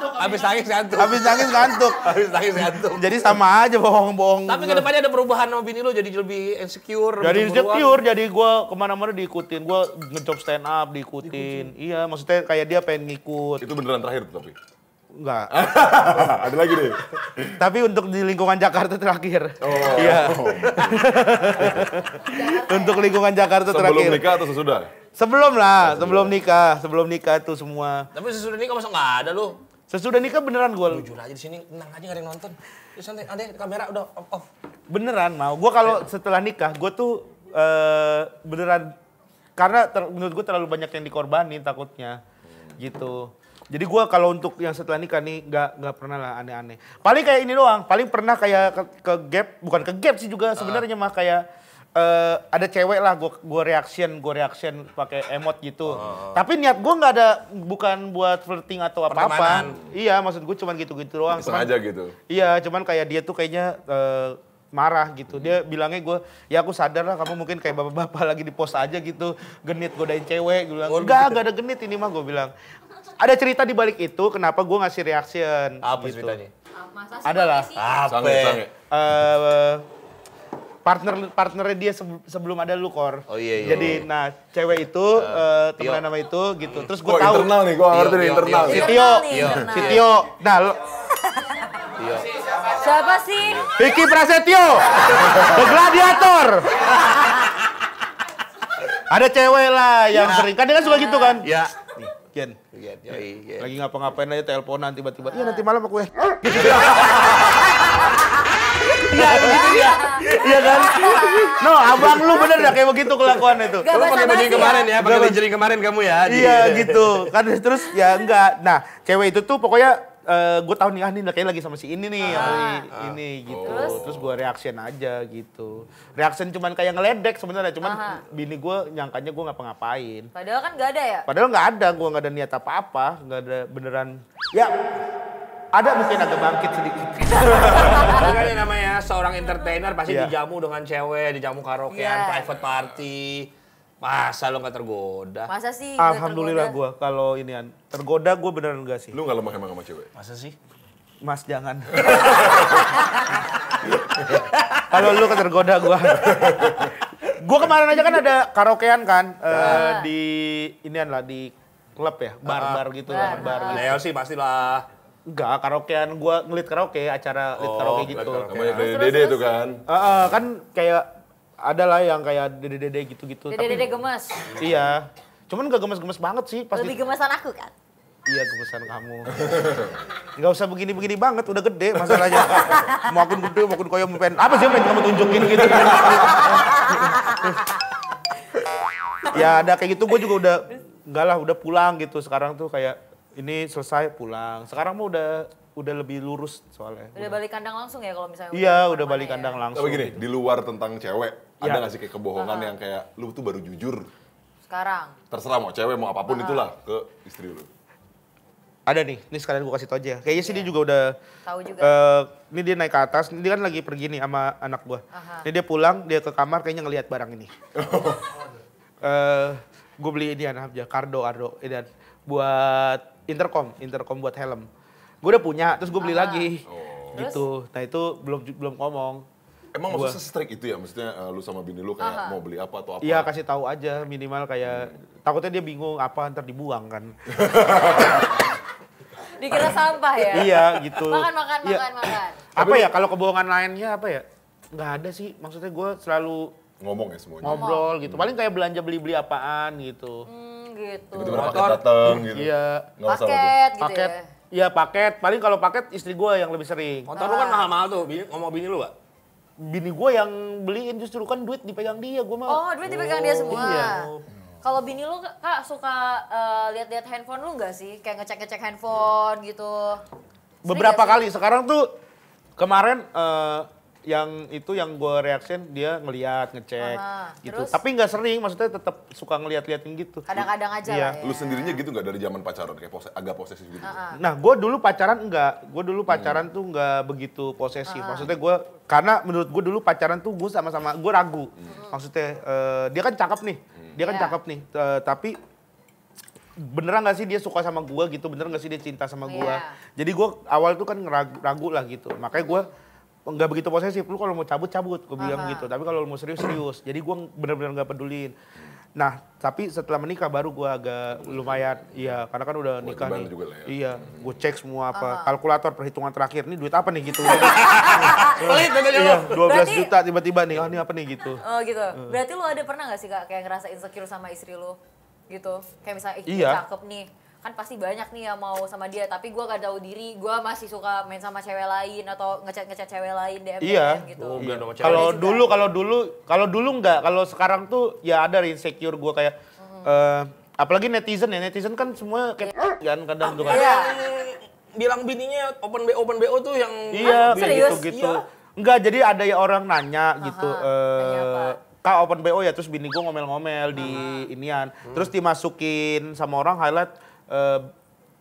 Habis nangis ngantuk. Jadi sama aja bohong-bohong. Tapi kedepannya ada perubahan sama bini lu jadi lebih insecure. Jadi lebih cemburuan. insecure, jadi gue kemana-mana diikutin. Gue ngejob stand up diikutin. Iya maksudnya kayak dia pengen ngikut. Itu beneran terakhir tuh tapi. Enggak. Ada lagi nih. Tapi untuk di lingkungan Jakarta terakhir. Iya. Untuk lingkungan Jakarta Sebelum terakhir. nikah atau sesudah? Sebelum nikah tuh semua. Tapi sesudah nikah masa nggak ada lu? Sesudah nikah beneran gue. Jujur aja di sini, tenang aja nggak ada yang nonton. Ya santai, ade kamera udah off. Beneran mau. Gue kalau setelah nikah, gue tuh beneran karena menurut gue terlalu banyak yang dikorbanin takutnya, gitu. Jadi gue kalau untuk yang setelah nikah nih nggak pernah lah aneh-aneh. Paling kayak ini doang. Paling pernah kayak ke gap, bukan ke gap sih juga sebenarnya mah kayak ada cewek lah gue reaction pakai emot gitu. Tapi niat gue nggak ada, bukan buat flirting atau apa-apa. Pertemanan. Iya maksud gue cuman gitu-gitu doang. Sengaja gitu. Iya, cuman kayak dia tuh kayaknya marah gitu. Dia bilangnya ya aku sadar lah kamu mungkin kayak bapak-bapak lagi di pos aja gitu. Genit godain cewek. Gue bilang, enggak ada genit ini mah gue bilang. Ada cerita di balik itu kenapa gue ngasih reaction. Apa gitu. ceritanya? Masa sih Adalah. sih? Sange. Partnernya dia sebelum ada lu, Kor. Oh iya. Jadi nah cewek itu temenan nama itu gitu. Terus gue Gue tahu internal nih, gue ngerti nih internal. si Tio. Internal. Si Tio. Nah, Siapa sih? Vicky Prasetyo. The Gladiator. Ada cewek lah yang sering. Kan dia kan suka gitu kan? Ya. Kian. Iya. Lagi ngapa-ngapain aja teleponan tiba-tiba. Iya nanti malam aku ya. Iya begitu dia. Iya kan? No, abang lu bener dah kayak begitu kelakuan itu. Gak Lu pakai baju basa-basi yang kemarin ya, pakai Gak baju yang kemarin kamu ya. Iya gitu. Kan terus ya enggak. Nah, cewek itu tuh pokoknya gue tahu nih nih kayak lagi sama si ini nih, sama ini gitu. Terus gue reaction aja gitu. Reaction cuman kayak ngeledek sebenarnya, cuman bini gue nyangkanya gue ngapa-ngapain. Padahal kan gak ada ya? Padahal nggak ada, gue nggak ada niat apa-apa, nggak ada beneran. Ya, ada mungkin agak bangkit sedikit. Tapi kan yang namanya seorang entertainer pasti Iya. dijamu dengan cewek, dijamu karaokean, Iya. private party. Masa lo gak tergoda? Masa sih? nggak Alhamdulillah tergoda? gue kalau inian tergoda gue beneran enggak sih. Lu gak lemah emang sama cewek? Masa sih? Mas jangan. Kalau lu ketergoda gue. Gue kemarin aja kan ada karaokean kan di inian lah di klub ya, bar gitu, bar gitu. Leo sih pastilah. Enggak, karaokean gua ngelit karaoke, acara lit karaoke gitu. Namanya Dede itu kan. Kan kayak ada lah yang kayak dede-dede gitu-gitu. Dede-dede gemes. Iya. Cuman gak gemes-gemes banget sih pas Lebih gemesan aku kan? Iya, gemesan kamu. Gak usah begini-begini banget, udah gede masalahnya. Makin gede, makin kaya pengen. Apa sih yang pengen kamu tunjukin gitu? Ya ada kayak gitu, gue juga udah, enggak lah, udah pulang gitu. Sekarang tuh kayak, ini selesai pulang. Sekarang mah udah lebih lurus soalnya. Udah balik kandang langsung ya kalau misalnya Iya, udah kemana-mana balik ya? kandang langsung. Tapi gini, di luar tentang cewek, ada Iya. nggak sih kayak kebohongan yang kayak lu tuh baru jujur, Sekarang. terserah mau cewek mau apapun itulah ke istri lu. Ada nih, ini sekalian gue kasih tau aja. Kayaknya sih dia juga udah, Tahu juga. ini dia naik ke atas, ini dia kan lagi pergi nih sama anak gue. Aha. Ini dia pulang, dia ke kamar kayaknya ngelihat barang ini. Gue beli ini aja, Cardo, ini dan buat intercom buat helm. Gue udah punya, terus gue beli lagi. Gitu. Nah itu belum ngomong. Emang maksudnya se-strict itu ya? Maksudnya lu sama bini lu kayak mau beli apa atau apa? Iya kasih tahu aja minimal kayak takutnya dia bingung apa ntar dibuang kan. Dikira sampah ya? Iya gitu. Makan. Iya. Apa ya kalau kebohongan lainnya apa ya? Nggak ada sih. Maksudnya gue selalu Ngomong ya semuanya. ngobrol gitu. Paling kayak belanja beli apaan gitu. Gitu. Tiba-tiba ada paket dateng gitu. Iya. Nggak usah lah tuh. Paket gitu Paket. ya? Iya paket. Paling kalau paket istri gue yang lebih sering. Motor lu kan mahal-mahal tuh, ngomong bini lu gak? Bini gue yang beliin justru kan duit dipegang dia. Gue mah. Oh, duit dipegang dia semua. Iya. Kalau bini lu Kak suka lihat-lihat handphone lu nggak sih? Kayak ngecek-ngecek handphone gitu. Sering Beberapa nggak sih? kali. Sekarang tuh kemarin yang gue reaction dia ngeliat, ngecek Aha, gitu. terus? Tapi nggak sering, maksudnya tetap suka ngeliat-liatin gitu. Kadang-kadang aja Iya. lah ya. Lu sendirinya gitu nggak dari zaman pacaran kayak agak posesif gitu? Nah, gue dulu pacaran enggak. Gue dulu pacaran tuh enggak begitu posesif. Maksudnya gue, karena menurut gue dulu pacaran tuh gue sama-sama, gue ragu. Maksudnya dia kan cakep nih. Dia kan Iya. cakep nih. Tapi beneran gak sih dia suka sama gue gitu? Beneran gak sih dia cinta sama gue? Iya. Jadi gue awal tuh kan ragu lah gitu. Makanya gue nggak begitu posesif. Lu kalau mau cabut, gue bilang gitu. Tapi kalau mau serius. Jadi gue bener-bener gak pedulin. Nah, tapi setelah menikah baru gue agak lumayan, iya, karena kan udah nikah Kewajiban nih. juga lah ya. Iya, gue cek semua apa, kalkulator perhitungan terakhir, ini duit apa nih gitu. Pelit bedanya lu. Iya, 12 Berarti- juta tiba-tiba nih, ini apa nih gitu. Oh gitu. Berarti lu ada pernah gak sih Kak kayak ngerasa insecure sama istri lu? Gitu. Kayak misalnya, ih Iya. dia cakep nih. Kan pasti banyak nih yang mau sama dia, tapi gua gak tahu diri, gua masih suka main sama cewek lain atau ngechat cewek lain DM Iya. gitu. Oh, biar sama cewek. Kalau dulu enggak, kalau sekarang tuh ya ada insecure gue kayak apalagi netizen ya, netizen kan semua kayak kan kadang tuh kan. Iya. Bilang bininya open BO tuh yang Iya, serius? kayak gitu-gitu. Iya. Enggak, jadi ada ya orang nanya gitu. nanya apa? Kak open BO ya, terus bini gue ngomel-ngomel di inian. Terus dimasukin sama orang highlight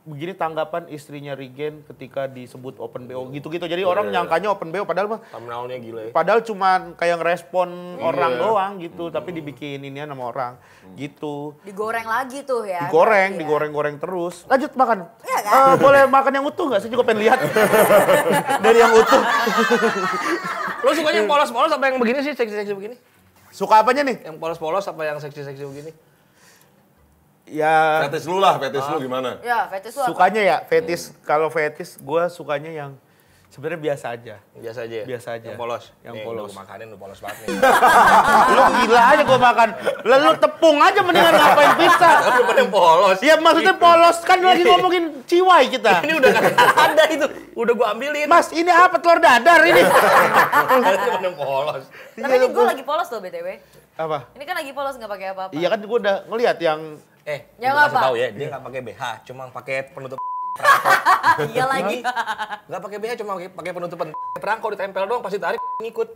begini tanggapan istrinya Rigen ketika disebut open BO gitu-gitu. Jadi orang nyangkanya open BO padahal mah thumbnailnya gila ya. padahal cuman kayak ngerespon orang doang gitu, tapi dibikin inian sama orang gitu. Digoreng lagi tuh ya. Digoreng, berarti ya. digoreng-goreng terus. Lanjut makan. Iya kan? Boleh makan yang utuh nggak? Saya juga pengen lihat dari yang utuh. Lu sukanya yang polos-polos apa yang begini sih, seksi-seksi begini? Suka apanya nih? Yang polos-polos apa yang seksi-seksi begini? Ya Fetis lu lah, fetis lu gimana? Ya, fetish lu apa? sukanya ya fetis. Kalau fetis gue sukanya yang sebenarnya biasa aja. Biasa aja ya? Biasa aja. Yang polos? Yang Nih, polos. udah gua makanin, lu polos banget nih. Lu gila aja gue makan. Lalu tepung aja mendingan ngapain pizza. Lu pada yang polos. Ya maksudnya polos kan lagi ngomongin ciwai kita. Ini udah gak ada itu. Udah gua ambilin. Mas ini apa telur dadar ini? Ini pada yang polos. Tapi ini gue lagi polos tuh BTW. Apa? Ini kan lagi polos nggak pakai apa-apa. Iya kan gue udah ngeliat yang Yang gua kasih apa? tahu ya, dia nggak pakai BH, cuma pakai penutup. Iya lagi. Nggak pakai BH, cuma pakai penutupan. Perangko ditempel doang, pasti tarik ngikut.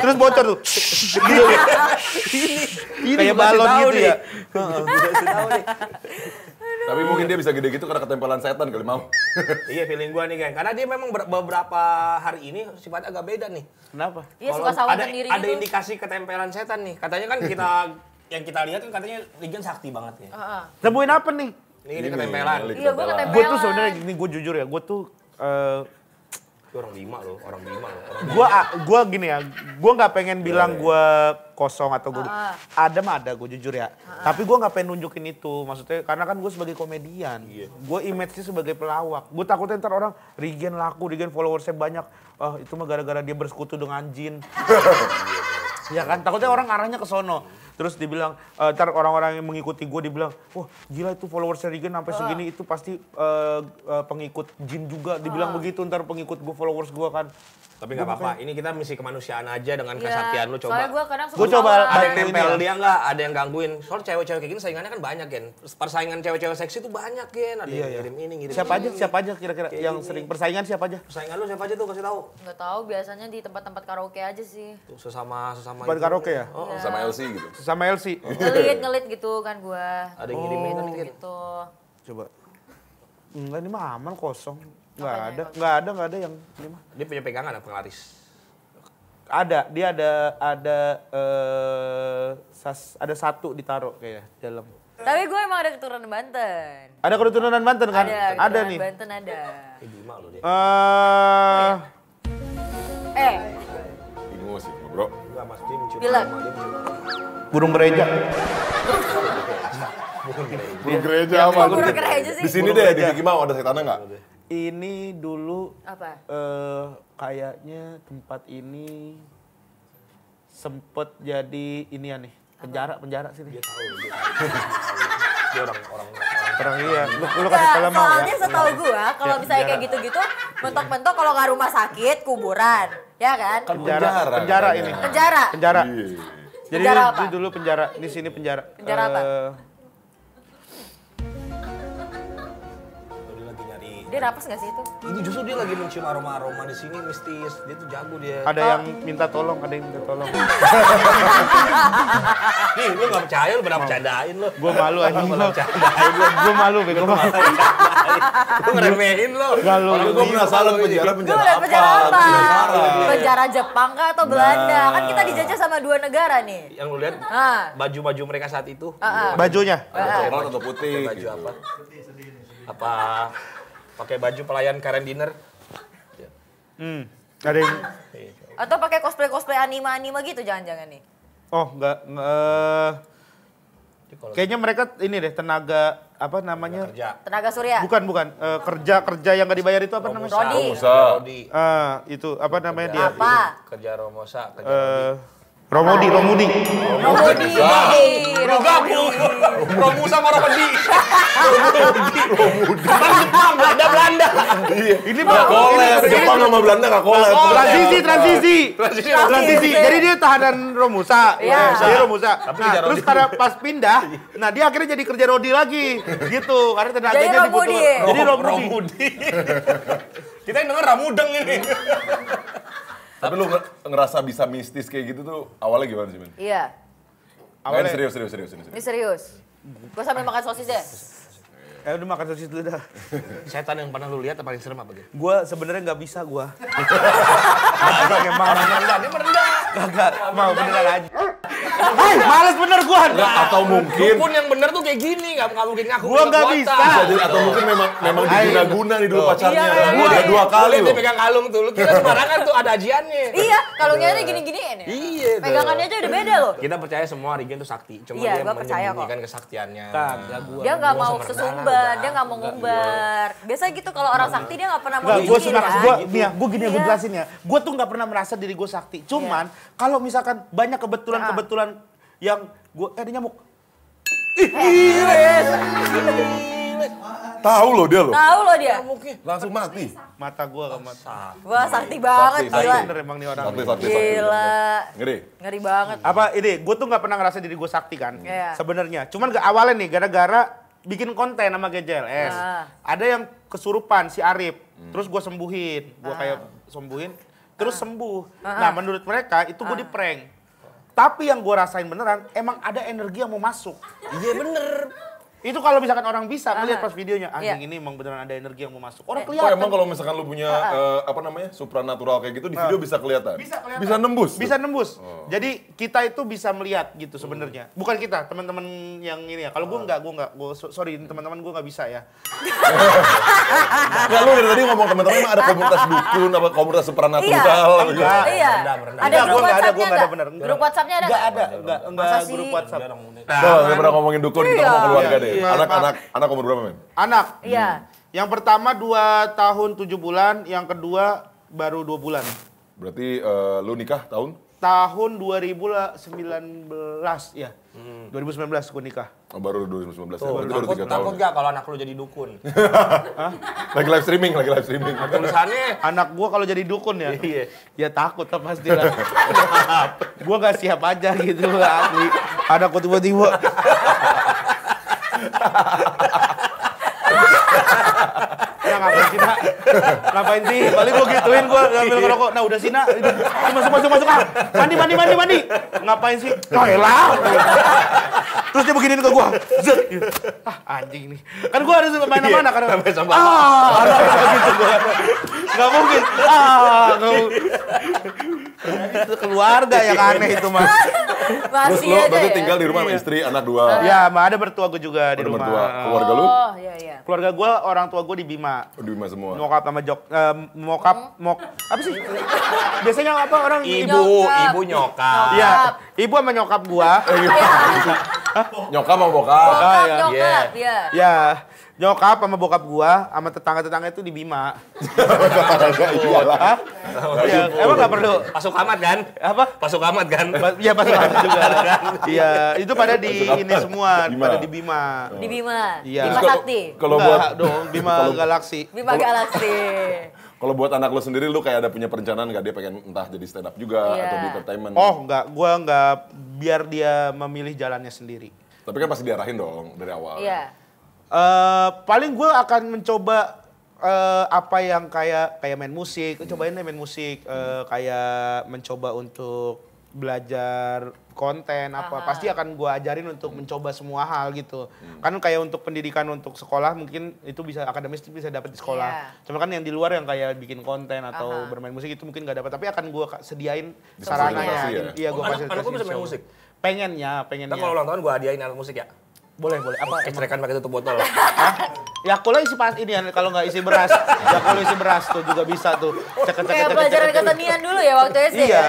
terus bocor tuh. Ini Kayak gua kasih balon tahu gitu nih. ya. Gua kasih tahu nih. Tapi mungkin dia bisa gede gitu karena ketempelan setan kali mau. Iya feeling gua nih geng, karena dia memang beberapa hari ini sifatnya agak beda nih. Kenapa? Iya Kalau suka sawan ada, sendiri ada gitu. indikasi ketempelan setan nih. Katanya kan kita yang kita lihat kan katanya Rigen sakti banget ya. Heeh. Nemuin apa nih? Ini ketempelan. Ini Iya, gua ketempelan. Gue tuh sebenarnya gini, gue jujur ya, gue tuh Itu orang Bima loh. Gua gini ya, gua nggak pengen bilang gua kosong atau gua ada mah ada, gua jujur ya. Tapi gua nggak pengen nunjukin itu, maksudnya karena kan gua sebagai komedian, gua image-nya sebagai pelawak. Gua takutnya ntar orang Regen laku, Regen followersnya banyak. Oh itu mah gara-gara dia bersekutu dengan jin. Ya kan, takutnya orang arahnya ke sono. Terus dibilang, ntar orang-orang yang mengikuti gue dibilang, wah gila itu followersnya Regen sampai segini itu pasti pengikut jin juga. Dibilang begitu, ntar pengikut gue, followers gue kan. Tapi nggak apa-apa, ini kita misi kemanusiaan aja dengan kesaktian lu coba. Soalnya gue kadang suka Gua coba ketawa. Ada yang Bantuin nempel ya. dia nggak? Ada yang gangguin. Soalnya cewek-cewek kayak gini saingannya kan banyak, Gen. Persaingan cewek-cewek seksi tuh banyak, Gen. Ada yang ngirim ini, ngirim Siapa ini. aja kira-kira yang sering persaingan siapa aja? Persaingan lu siapa aja tuh, kasih tahu. Nggak tahu, biasanya di tempat-tempat karaoke aja sih. Tuh, sesama Tempat itu. karaoke ya? Sama LC gitu. Sama Elsie. Ngelit gitu kan gue. Ada yang ngirimin kan Gen. Gitu. Coba. Enggak, ini mah aman kosong. Nggak Apanya ada, nggak ada yang ini mah. Dia punya pegangan apa penglaris? Ada, dia ada satu ditaruh kayak dalam. Tapi gue emang ada keturunan Banten. Ada keturunan Banten kan? Ada Ada keturunan nih. Banten ada. Bima loh dia. Bingung sih, bro. Enggak, Mas, dia mencium Bilang. aroma, dia mencium aroma. Burung gereja. Burung gereja apa? Burung gereja sih. Di sini deh, di Mickey Mouse ada setannya nggak? Ini dulu Apa? kayaknya tempat ini sempet jadi ini ya nih penjara sih nih. Dia tahu. Dia orang Orang iya, lu kasih tau mau ya. Soalnya setahu gue, kalau misalnya kayak gitu-gitu, mentok-mentok kalau nggak rumah sakit, kuburan. Ya kan? Penjara ini. Penjara. Penjara. Iya. Jadi Penjara ini apa? dulu penjara, di sini penjara. Penjara apa? dia lagi nyari. Dia napas nggak sih itu? Ini justru dia lagi mencium aroma-aroma di sini mistis. Dia tuh jago dia. Ada yang minta tolong, ada yang minta tolong. Nih, lu nggak percaya, lu pernah bercandain lu. Gua malu anjing Lu lu. bercandain lu. Gua malu bego. Lu ngeremehin lu. Gak lu. Gue penasaran penjara Gue udah apa? penjara apa? Penasaran. Penjara Jepang kah atau Belanda? Kan kita dijajah sama dua negara nih. Yang lu lihat Ah. baju-baju mereka saat itu. Bajunya. Coklat atau putih? Baju gitu. apa? Apa pakai baju pelayan Karen dinner? Ada yang Atau pakai cosplay anime gitu jangan-jangan nih. oh enggak kayaknya mereka ini deh tenaga apa namanya? Kerja. Tenaga surya. Bukan. Kerja yang nggak dibayar itu apa namanya? Rodi. Rodi. Itu apa namanya dia? Apa? Kerja Romosa, kerja Rodi. Romodi. Romodi. Romusa sama Rodi. Belanda. Ini Nggak kolab, Jepang sama Belanda nggak kolab. transisi. Jadi dia tahanan Romusa. Iya. Dia Romusa. Tapi Nah, kerja terus Rodi. karena pas pindah, nah dia akhirnya jadi kerja Rodi lagi. Gitu. Karena tenaganya Jadi Romudi. dibutuhkan. Jadi Romudi. Romudi. Kita yang denger ramudeng ini. Tapi lu ngerasa bisa mistis kayak gitu tuh awalnya gimana sih, Men? Iya. Awalnya serius. Ini serius. Gue sambil makan sosis deh. Udah makan sosis dulu dah. Setan yang pernah lu lihat yang paling serem apa gitu? Gua sebenarnya nggak bisa gua. Kagak emang. Dia merendah. Kagak. Mau beneran aja. Males bener gua. Nggak, atau mungkin Dukun yang bener tuh kayak gini, nggak mungkin ngaku. Gua nggak kekuatan. bisa. bisa jadi, atau mungkin memang diguna-guna nih dulu pacarnya. Iya. Udah 2 kali Dia loh. pegang kalung tuh, lu kira sembarangan tuh ada ajiannya. Iya, kalungnya ini gini-giniin ya. Iya, tuh. Pegangannya aja udah beda loh. Kita percaya semua Regen tuh sakti, cuma Iya, dia gua percaya kok. menyembunyikan kesaktiannya. Kagak gua. Dia nggak Gua mau sama sesumbar, Renata, dia nggak mau ngumbar. Biasa gitu kalau orang sakti dia nggak pernah mau Enggak, gue nunjukin suka, kan. gue gini, gue Iya. jelasin ya. Gue tuh nggak pernah merasa diri gue sakti. Cuman kalau misalkan banyak kebetulan yang gue, ada nyamuk. Tahu loh dia loh. Tahu loh dia. Langsung mati. Mata gue ke mata. Wah sakti banget Sakti. gila. Bener emang nih orang. Sakti. Gila. Ngeri. Ngeri banget. Apa ini? Gue tuh nggak pernah ngerasa diri gue sakti kan. Iya. Sebenarnya. Cuman gak awalnya nih, gara-gara bikin konten sama GJLS. Ada yang kesurupan si Arif. Terus gue sembuhin. Gue kayak sembuhin. Terus sembuh. Nah menurut mereka itu gue di-prank. Tapi yang gue rasain beneran, emang ada energi yang mau masuk. Iya bener. Itu kalau misalkan orang bisa ngeliat pas videonya, anjing Iya. ini emang beneran ada energi yang mau masuk. Orang Oh kelihatan. emang kalau misalkan lu punya apa namanya supranatural kayak gitu di video bisa kelihatan? Bisa kelihatan. Bisa nembus? Bisa nembus. Jadi kita itu bisa melihat gitu sebenarnya. Bukan kita, teman-teman yang ini ya. Kalau gue enggak, sorry teman-teman gue nggak bisa ya. Enggak, lu dari tadi ngomong teman-teman emang ada komunitas dukun apa komunitas supranatural gitu. Enggak. Iya. Merendah. Ada grup Gua nggak ada, WhatsApp-nya gua nggak ada nggak? bener. Grup WhatsApp-nya ada Enggak nggak? ada, enggak Masa sih? grup WhatsApp. Tuh, kita pernah ngomongin dukun, kita ngomong keluarga deh. Iya. Anak umur berapa, men? Anak. Iya. Yang pertama 2 tahun 7 bulan, yang kedua baru 2 bulan. Berarti lu nikah tahun? Tahun 2019 ya. 2019 gue nikah. Oh, baru 2019. Tuh, Berarti baru 3 tahun. takut gak kalau anak lu jadi dukun? Lagi live streaming. Tulisannya Anak gua kalau jadi dukun ya. Iya. Ya takut lah pasti lah. Gua nggak siap aja gitu asli. Anakku tiba-tiba. Ya ngapain sih, Nak? Ngapain sih? Balik gua gituin, gua ngambil ngerokok. Nah udah sih, Nak. Masuk. Ah. Mandi. Ngapain sih? Kaelah. Terus dia beginiin ke gua. Zet. Ah, anjing nih. Kan gua harus main sama anak. Sampai sama Anak gitu gua. Nggak mungkin. Nggak mungkin. Itu keluarga yang aneh itu, Mas. Terus Masih lu aja berarti ya? tinggal di rumah sama istri, anak 2. Ya, ada mertua gua juga di Ada rumah. mertua. Keluarga lu? Oh, iya. Keluarga gua, orang tua gua di Bima. Di rumah semua. Mokap sama apa sih? Biasanya apa orang ibu nyokap. Iya, ibu sama nyokap gua. Nyokap sama bokap. Ah, iya. Nyokap, iya. Ya, nyokap sama bokap gua sama tetangga-tetangga itu di Bima. Iyalah. Hah? Iya, emang nggak perlu. Pasuk amat kan? Apa? Pasuk amat kan? Iya, pas banget juga. Iya, itu pada di ini semua, Bima. pada di Bima. Di Bima. Iya. Bima Kalau- Sakti. Kalau Enggak buat dong, Bima Galaksi. Bima Galaksi. kalau buat anak lu sendiri lu kayak ada punya perencanaan nggak dia pengen entah jadi stand up juga Iya. atau di entertainment. Oh, gua enggak, biar dia memilih jalannya sendiri. Tapi kan pasti diarahin dong dari awal. Iya. Paling gue akan mencoba apa yang kayak main musik, cobain deh main musik, kayak mencoba untuk belajar konten apa, pasti akan gue ajarin untuk mencoba semua hal gitu. Kan kayak untuk pendidikan untuk sekolah mungkin itu bisa akademis itu bisa dapat di sekolah. Iya. Cuma kan yang di luar yang kayak bikin konten atau bermain musik itu mungkin nggak dapat, tapi akan gue sediain sarananya. Fasilitasi ya? Iya, gue Anak lu fasilitasi. bisa main insya musik? Allah. Pengennya. Ntar kalau ulang tahun gua hadiahin alat musik ya. Boleh. Apa? Kecerekan pakai tutup botol. Ya kalau isi pas ini kalau nggak isi beras, ya kalau isi beras tuh juga bisa tuh. Kayak pelajaran kesenian dulu ya waktu SD. Iya. Ya?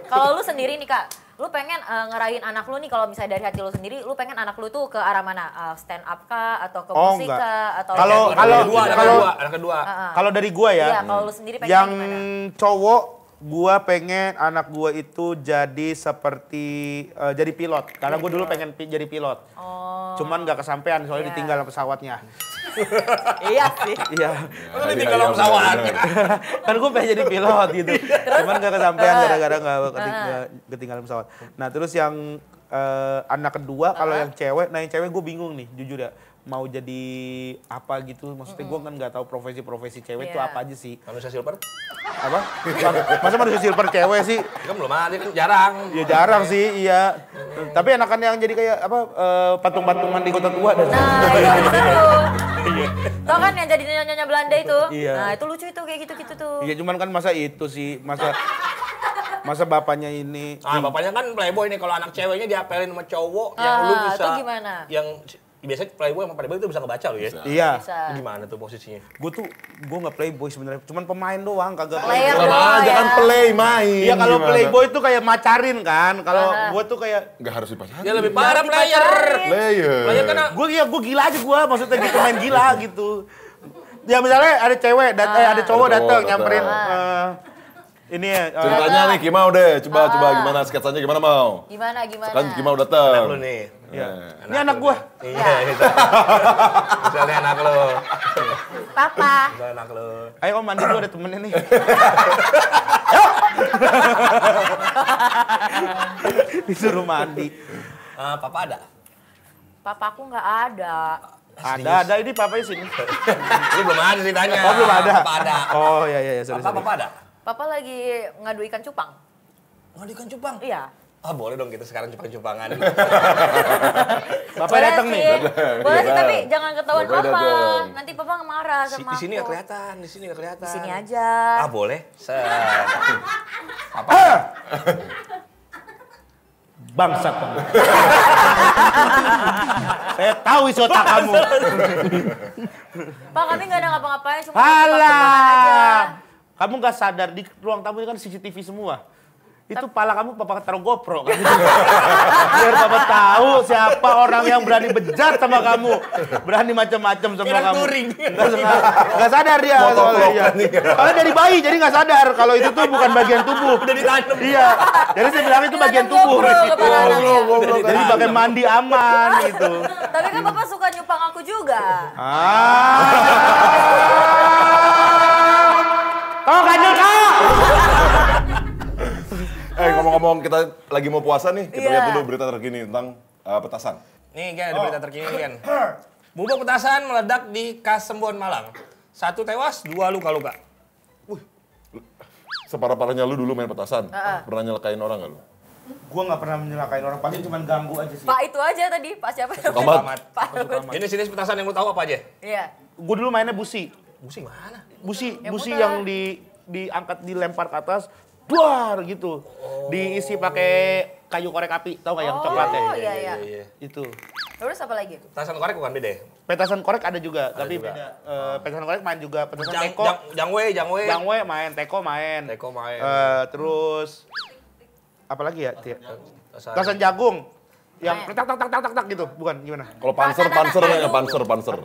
Kalau lu sendiri nih Kak, lu pengen ngarahin anak lu nih kalau misalnya dari hati lu sendiri, lu pengen anak lu tuh ke arah mana? Stand up kah atau ke Oh, musik enggak. kah atau Anak kedua. Kalau dari gua ya, Iya, kalau lu sendiri pengen yang gimana? cowok gua pengen anak gua itu jadi seperti jadi pilot. Karena gua dulu pengen jadi pilot. Oh. Cuman nggak kesampaian soalnya Iya. ditinggal pesawatnya. Iya sih. Iya. Lu ditinggal sama pesawat. Kan gue pengen jadi pilot gitu. Cuman gak kesampaian gara-gara gak ketinggalan pesawat. Nah terus yang anak kedua kalau yang cewek, nah yang cewek gue bingung nih jujur ya. Mau jadi apa gitu, maksudnya gue kan gak tahu profesi-profesi cewek itu Iya. apa aja sih. Manusia silver? Apa? Masa manusia silver cewek sih? Kan belum ada, kan jarang. Ya jarang sih, iya. Tapi enakan yang jadi kayak apa patung-patungan di kota tua dan Nah, iya seru. Tau kan yang jadi nyonya Belanda itu? Iya. Nah, itu lucu itu kayak gitu-gitu tuh. iya cuman kan masa itu sih, masa bapaknya ini. Ah, bapaknya kan playboy nih, kalau anak ceweknya diapelin sama cowok yang lu bisa. itu gimana? Yang biasanya playboy sama playboy itu bisa ngebaca lo ya. Iya. Bisa. Lu gimana tuh posisinya? Gue nggak playboy sebenarnya, cuman pemain doang, kagak Player playboy. Sama doang aja ya. kan play main. Iya kalau Gimana? playboy itu kayak macarin kan, kalau gue tuh kayak Nggak harus dipacarin. Dia lebih parah player. Player. Player kan gue gila aja gue, maksudnya gitu main gila gitu. Ya misalnya ada cewek, ada cowok datang nyamperin ini ya. Ceritanya nih Kimau deh, coba gimana sketsanya gimana mau? Gimana? Kan Kimau datang. lu nih. Ini anak gue. Iya, gitu. Misalnya anak lu. Papa. Misalnya anak lu. Ayo om mandi dulu ada temennya nih. Disuruh mandi. Papa ada? Papaku nggak ada. Ada ini papanya sini. Lu belum ada ceritanya. Oh belum ada. Papa ada. Oh iya sorry. Papa ada? Papa lagi ngadu ikan cupang. Ngadu ikan cupang? Iya. Ah boleh dong kita sekarang cupang-cupangan. Bapak Boleh datang nih. sih. Boleh sih, tapi jangan ketahuan Bapaknya Papa. datang. Nanti Papa marah sama Di sini aku. nggak kelihatan, di sini nggak kelihatan. Di sini aja. Ah boleh. Bangsat kamu. Saya tahu isi otak kamu. Pak, kami nggak ada ngapa-ngapain, cuma tebak-tebakan aja. Alah. Kamu nggak sadar di ruang tamu ini kan CCTV semua. Itu pala kamu papa taruh GoPro kan? Biar papa tahu siapa orang yang berani bejat sama kamu, berani macam-macam sama Kira kamu. touring. Nggak sadar dia. Kalau dari bayi jadi nggak sadar kalau itu tuh bukan bagian tubuh. Udah ditanam. Iya. Jadi saya bilang itu bagian Ditanam tubuh. GoPro ke pala anaknya. Jadi pakai mandi aman gitu. Tapi kan Bapak suka nyupang aku juga. Oh, ganjel kak! Ngomong-ngomong kita lagi mau puasa nih, kita Iya. lihat dulu berita terkini tentang petasan. Nih Gen, ada berita terkini Gen. Bubuk petasan meledak di Kasembon, Malang. 1 tewas, 2 luka-luka. Separah-parahnya lu dulu main petasan, pernah nyelakain orang nggak lu? Gua nggak pernah menyelakain orang, paling cuma ganggu aja sih. Pak itu aja tadi, Pak siapa? Tomat. Pak. Ini jenis petasan yang lu tahu apa aja? Iya. Gua dulu mainnya busi. Busi mana? Busi Yang busi muter. yang diangkat dilempar ke atas, duar gitu. Diisi pakai kayu korek api, tahu nggak yang coklatnya? Oh iya iya. Itu. Terus apa lagi? Petasan korek bukan beda ya? Petasan korek ada juga, tapi juga. beda. Petasan korek main juga, petasan Jang, teko. jangwe. Jangwe main, teko main. Teko main. Terus apa lagi ya? Petasan- Petasan jagung. Yang Main. tak tak tak tak tak tak gitu, bukan gimana? Kalau panser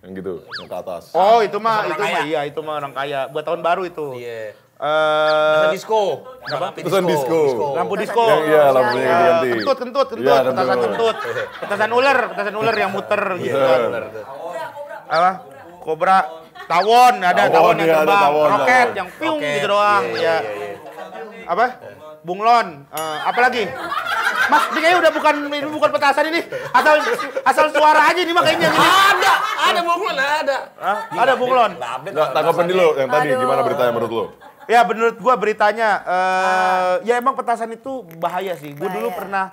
yang gitu, yang ke atas. Oh, itu mah Orang itu mah kaya. iya, itu mah orang kaya. Buat tahun baru itu. Iya. Petasan disco. Petasan disco. Lampu disco. Yang iya, lampunya Ya, ganti. kentut, Iya, petasan kentut. Petasan ular yang muter gitu. Apa? Kobra, tawon, ada Tawon, tawon yang iya, ada terbang, tawon, roket tawon. yang piung Roket, gitu doang. iya, Ya. Apa? Bunglon, apa lagi? Mas, ini kayaknya udah bukan petasan ini. Asal suara aja ini mah kayaknya ini. Ada bunglon, ada. Hah? Ada bunglon. Nggak, tanggapan dulu yang tadi, Aduh. gimana beritanya menurut lu? Ya menurut gua beritanya, ya emang petasan itu bahaya sih. Gua dulu Bahaya. pernah,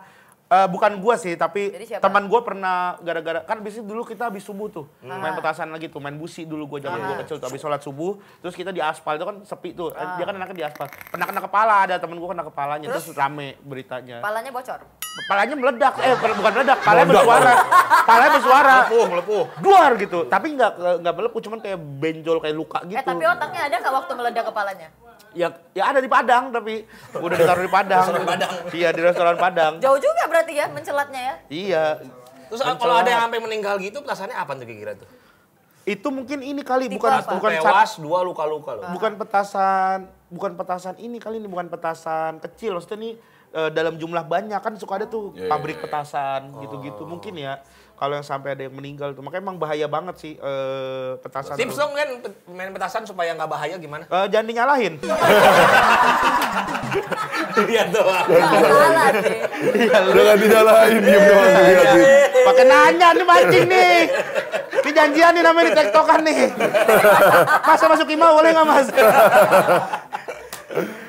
bukan gua sih, tapi Jadi siapa? teman gua pernah gara-gara, kan biasanya dulu kita habis subuh tuh, main petasan lagi tuh, main busi dulu gua zaman gua kecil tuh, habis sholat subuh, terus kita di aspal itu kan sepi tuh, dia kan anaknya di aspal, pernah kena kepala, ada temen gua kena kepalanya, terus rame beritanya. Palanya bocor. Kepalanya meledak, bukan meledak, palanya bersuara, Melepuh. duar gitu, tapi nggak melepuh, cuman kayak benjol, kayak luka gitu. Tapi otaknya ada nggak waktu meledak kepalanya? Ya ada di Padang tapi udah ditaruh di Padang. Restoran Padang. Iya di restoran Padang. Jauh juga berarti ya mencelatnya ya? Iya. Terus kalau ada yang sampai meninggal gitu, petasannya apa tuh kira-kira tuh? Itu mungkin ini kali Tipe bukan apa? bukan Tewas, 2 luka-luka loh. bukan petasan ini kali ini bukan petasan kecil maksudnya nih dalam jumlah banyak kan suka ada tuh pabrik petasan gitu-gitu mungkin ya. Kalau yang sampai ada yang meninggal tuh makanya emang bahaya banget sih petasan. Tips dong kan main petasan supaya nggak bahaya gimana? Jangan dinyalahin. Lihat doang. Salah sih. Udah nggak dinyalain, diem doang. diliatin. Pakai nanya nih mancing nih. Ini janjian nih namanya di tektokan nih. Mas saya masuk IMA boleh nggak mas?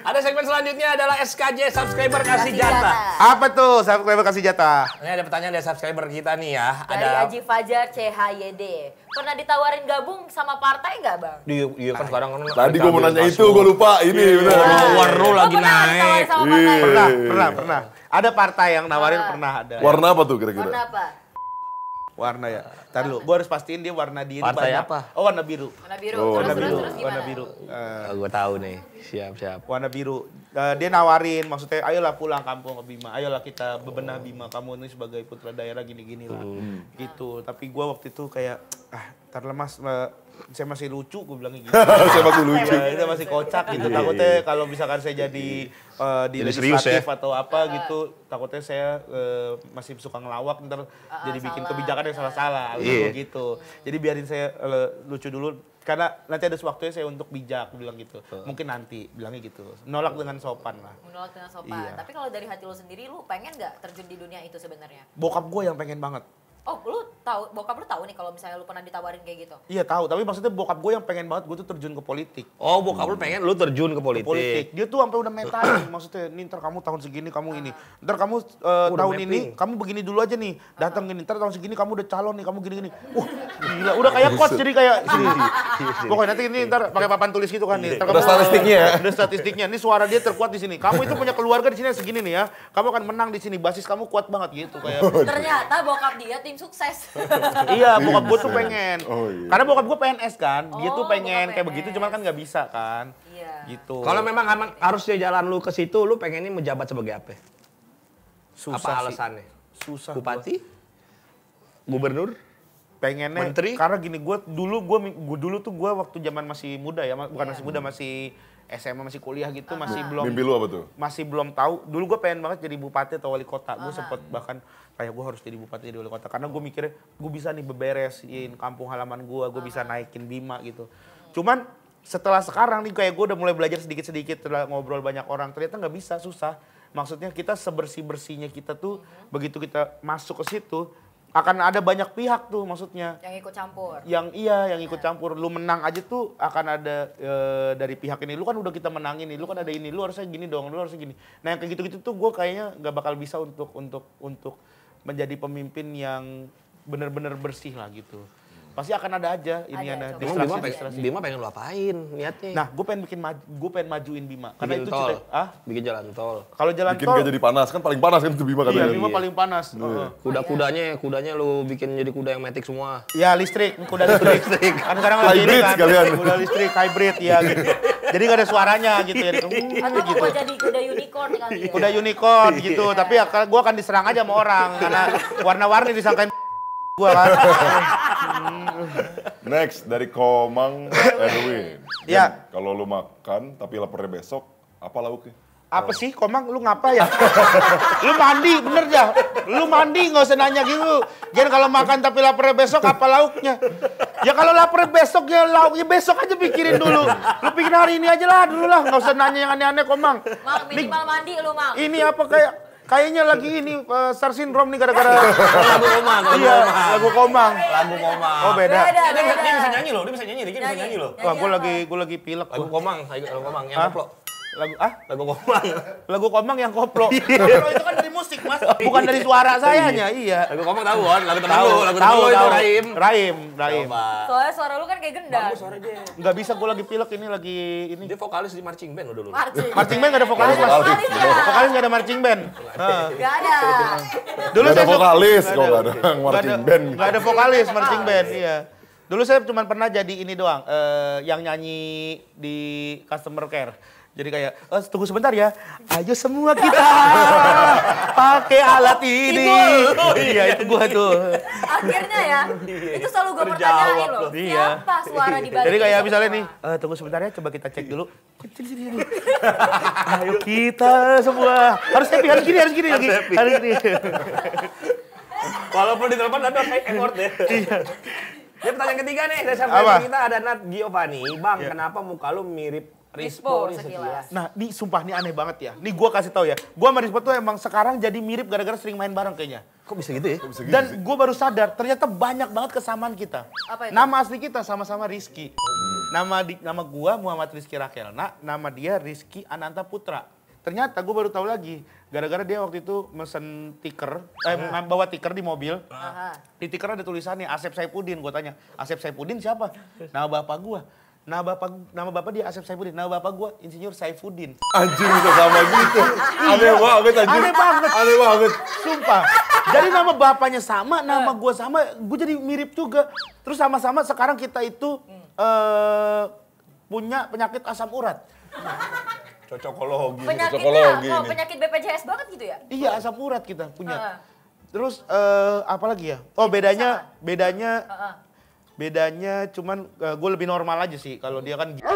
Ada segmen selanjutnya adalah SKJ subscriber kasih jatah. Apa tuh subscriber kasih jatah? Ini ada pertanyaan dari subscriber kita nih ya. Dari Ada Aji Fajar CHYD. Pernah ditawarin gabung sama partai nggak bang? Iya kan sekarang kan Tadi gue mau nanya itu, gue lupa. Ini bener. Follower lu lagi pernah naik. ditawarin sama partai? Pernah. Ada partai yang nawarin pernah ada. Warna apa tuh kira-kira? Warna apa? Warna ya. Ntar dulu, gue harus pastiin dia warna diri Partai banyak. apa? Oh warna biru. Warna biru. Oh, terus, warna terus, biru. terus gimana? Warna biru. Gue tahu nih. Siap. Warna biru. Dia nawarin, maksudnya ayolah pulang kampung ke Bima. Ayolah kita bebenah Bima. Kamu ini sebagai putra daerah gini-gini lah. Gitu. Tapi gue waktu itu kayak, ntar lah mas, saya masih lucu, gue bilangnya gitu. Saya masih lucu. Ya, itu masih kocak gitu. Takutnya kalau misalkan saya jadi di Jadi serius legislatif ya? atau apa gitu, takutnya saya masih suka ngelawak, ntar jadi bikin salah. kebijakan yang salah-salah. Gitu. Jadi biarin saya lucu dulu. Karena nanti ada waktunya saya untuk bijak, bilang gitu. Mungkin nanti, bilangnya gitu. Nolak dengan sopan lah. Menolak dengan sopan. Iya. Tapi kalau dari hati lu sendiri, lu pengen nggak terjun di dunia itu sebenarnya? Bokap gue yang pengen banget. Oh, lu Tahu, bokap lu tahu nih kalau misalnya lu pernah ditawarin kayak gitu. Iya tahu, tapi maksudnya bokap gue yang pengen banget gue tuh terjun ke politik. Oh, bokap lu pengen lu terjun ke politik. Dia tuh sampai udah metain, maksudnya nih ntar kamu tahun segini kamu ini, ntar kamu tahun ini kamu begini dulu aja nih, datang gini, ntar tahun segini kamu udah calon nih, kamu gini-gini. Gila, udah kayak coach jadi kayak sini. Pokoknya nanti ini ntar pakai papan tulis gitu kan nih. Udah statistiknya ya? Udah statistiknya, ini suara dia terkuat di sini. Kamu itu punya keluarga di sini segini nih ya, kamu akan menang di sini, basis kamu kuat banget gitu kayak. Ternyata bokap dia tim sukses. Iya, bokap gue tuh pengen. Oh, iya. Karena bokap gue PNS kan, dia tuh Oh, pengen bokap kayak begitu, PNS. cuman kan nggak bisa kan. Iya. Gitu. Kalau memang harusnya jalan lu ke situ, lu pengennya menjabat sebagai apa? susah Apa sih. alasannya? Susah. Bupati? Gubernur? Pengennya Menteri? karena gini gue dulu tuh gue waktu zaman masih muda ya, bukan masih muda, masih SMA, masih kuliah gitu, masih belum Mimpi lu apa tuh? masih belum tahu. Dulu gue pengen banget jadi bupati atau wali kota. Gue sempet bahkan kayak gue harus jadi bupati, jadi wali kota, karena gue mikirnya gue bisa nih beberesin kampung halaman gue bisa naikin Bima gitu. Cuman setelah sekarang nih kayak gue udah mulai belajar sedikit-sedikit, setelah ngobrol banyak orang, ternyata nggak bisa, susah. Maksudnya kita sebersih-bersihnya kita tuh begitu kita masuk ke situ akan ada banyak pihak tuh, maksudnya Yang ikut campur. yang ikut campur. Lu menang aja tuh akan ada dari pihak ini, lu kan udah kita menangin nih, lu kan ada ini, lu harusnya gini dong, lu harusnya gini. Nah yang kayak gitu-gitu tuh gue kayaknya nggak bakal bisa untuk menjadi pemimpin yang benar-benar bersih lah gitu. Pasti akan ada aja ini Ada, ada coba. Emang distraksi. Bima pengen lu apain niatnya? Nah, gue pengen majuin Bima karena bikin itu tol. cita. Bikin jalan tol. Kalau jalan Bikin tol, gak jadi panas, kan paling panas kan itu Bima iya katanya. Bima paling panas. Heeh. Kudanya lu bikin jadi kuda yang metik semua. Ya listrik, kuda listrik. Kan sekarang lagi ini Hybrid kan, sekalian. kuda listrik hybrid ya gitu. Jadi gak ada suaranya gitu ya. Atau Gitu. mau jadi kuda unicorn kali ya. Kuda unicorn gitu, tapi ya gue akan diserang aja sama orang karena warna-warni disangkain gue kan. Next, dari Komang Erwin. Iya. Kalau lu makan tapi laparnya besok, apa lauknya? Apa sih, Komang, lu ngapa ya? Lu mandi, bener ya? Lu mandi, nggak usah nanya gitu. Jangan kalau makan tapi lapar besok, apa lauknya? Ya kalau lapar besok, ya lauknya besok aja pikirin dulu. Lu pikirin hari ini aja lah dulu lah, nggak usah nanya yang aneh-aneh, Komang. Mang, minimal mandi lu, Mang. Ini apa kayaknya lagi ini star syndrome nih gara-gara Lagu Komang, iya, lagu Komang. Lagu Komang. Oh beda. Beda, Dia bisa nyanyi loh, dia bisa nyanyi, dia bisa nyanyi loh. Wah, gue lagi pilek. Lagu Komang, lagu Komang yang Hah? koplo. Lagu Lagu Komang. Lagu Komang yang koplo. Kalau itu kan dari musik, Mas. Bukan dari suara sayanya, iya. Lagu Komang tahu kan? Lagu temen lu, lagu temen Tahu, lu itu tahu. Rahim. Rahim. Coba. Soalnya suara lu kan kayak gendang. Suara dia. Nggak bisa, gue lagi pilek ini ini. Dia vokalis di marching band udah dulu. Marching band nggak ada vokalis, Mas. Vokalis nggak ada marching band. Heeh. Gak ada. Dulu Gak ada saya vokalis kalau nggak ada marching band. Nggak ada vokalis marching band, iya. Dulu saya cuma pernah jadi ini doang, yang nyanyi di customer care. Jadi kayak, tunggu sebentar ya, ayo semua kita pakai alat ini. Iya, itu gua tuh. Akhirnya ya, itu selalu gue Terjawab pertanyain loh. loh. Iya. Siapa suara di balik Jadi kayak itu misalnya semua? nih, tunggu sebentar ya, coba kita cek dulu. Sini. Ayo kita semua. Harus happy, harus gini lagi. Harus gini. Walaupun di telepon ada fake effort ya. Dia pertanyaan ketiga nih, dari Apa? sampai kita ada Nat Giovanni. Bang, kenapa muka lu mirip Rispo nih sekilas. Nah, nih sumpah nih aneh banget ya. Nih gua kasih tahu ya. Gua sama Rispo tuh emang sekarang jadi mirip gara-gara sering main bareng kayaknya. Kok bisa gitu ya? Dan gue baru sadar ternyata banyak banget kesamaan kita. Apa itu? Nama asli kita sama-sama Rizky. Nama gua Muhammad Rizky Rakelna, nama dia Rizky Ananta Putra. Ternyata gue baru tahu lagi gara-gara dia waktu itu mesen tiker, bawa tiker di mobil. Aha. Di tiker ada tulisannya Asep Saifuddin. Gue tanya, Asep Saifuddin siapa? Nama bapak gua. Nama bapak dia Asep Saifuddin. Nama bapak gua Insinyur Saifuddin. Anjing bisa sama gitu. Aneh banget anjing. Aneh banget. Sumpah. Jadi nama bapaknya sama, nama gue sama, gue jadi mirip juga. Terus sama-sama sekarang kita itu punya penyakit asam urat. Cocokologi. Penyakitnya Cocokologi kok ini. penyakit BPJS banget gitu ya? Iya, asam urat kita punya. Heeh. Terus apa lagi ya? Oh, bedanya cuman gue lebih normal aja sih. Kalau dia kan dia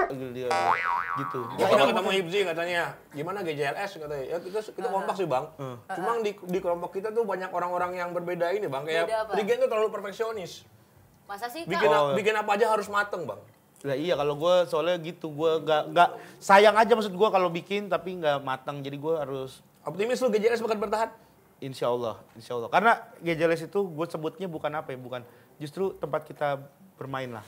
gitu. Gua pernah ketemu Hibzi katanya, gimana GJLS katanya. Ya kita kompak sih bang. Cuma di kelompok kita tuh banyak orang-orang yang berbeda ini bang. Kayak Beda apa? Regen tuh terlalu perfeksionis. Masa sih, Bikin, Kak? bikin apa aja harus mateng bang. Lah iya, kalau gue soalnya gitu, gue nggak sayang aja maksud gue kalau bikin tapi nggak matang. Jadi gue harus Optimis lu GJLS bakal bertahan? Insya Allah. Karena GJLS itu gue sebutnya bukan apa ya, bukan justru tempat kita bermain lah.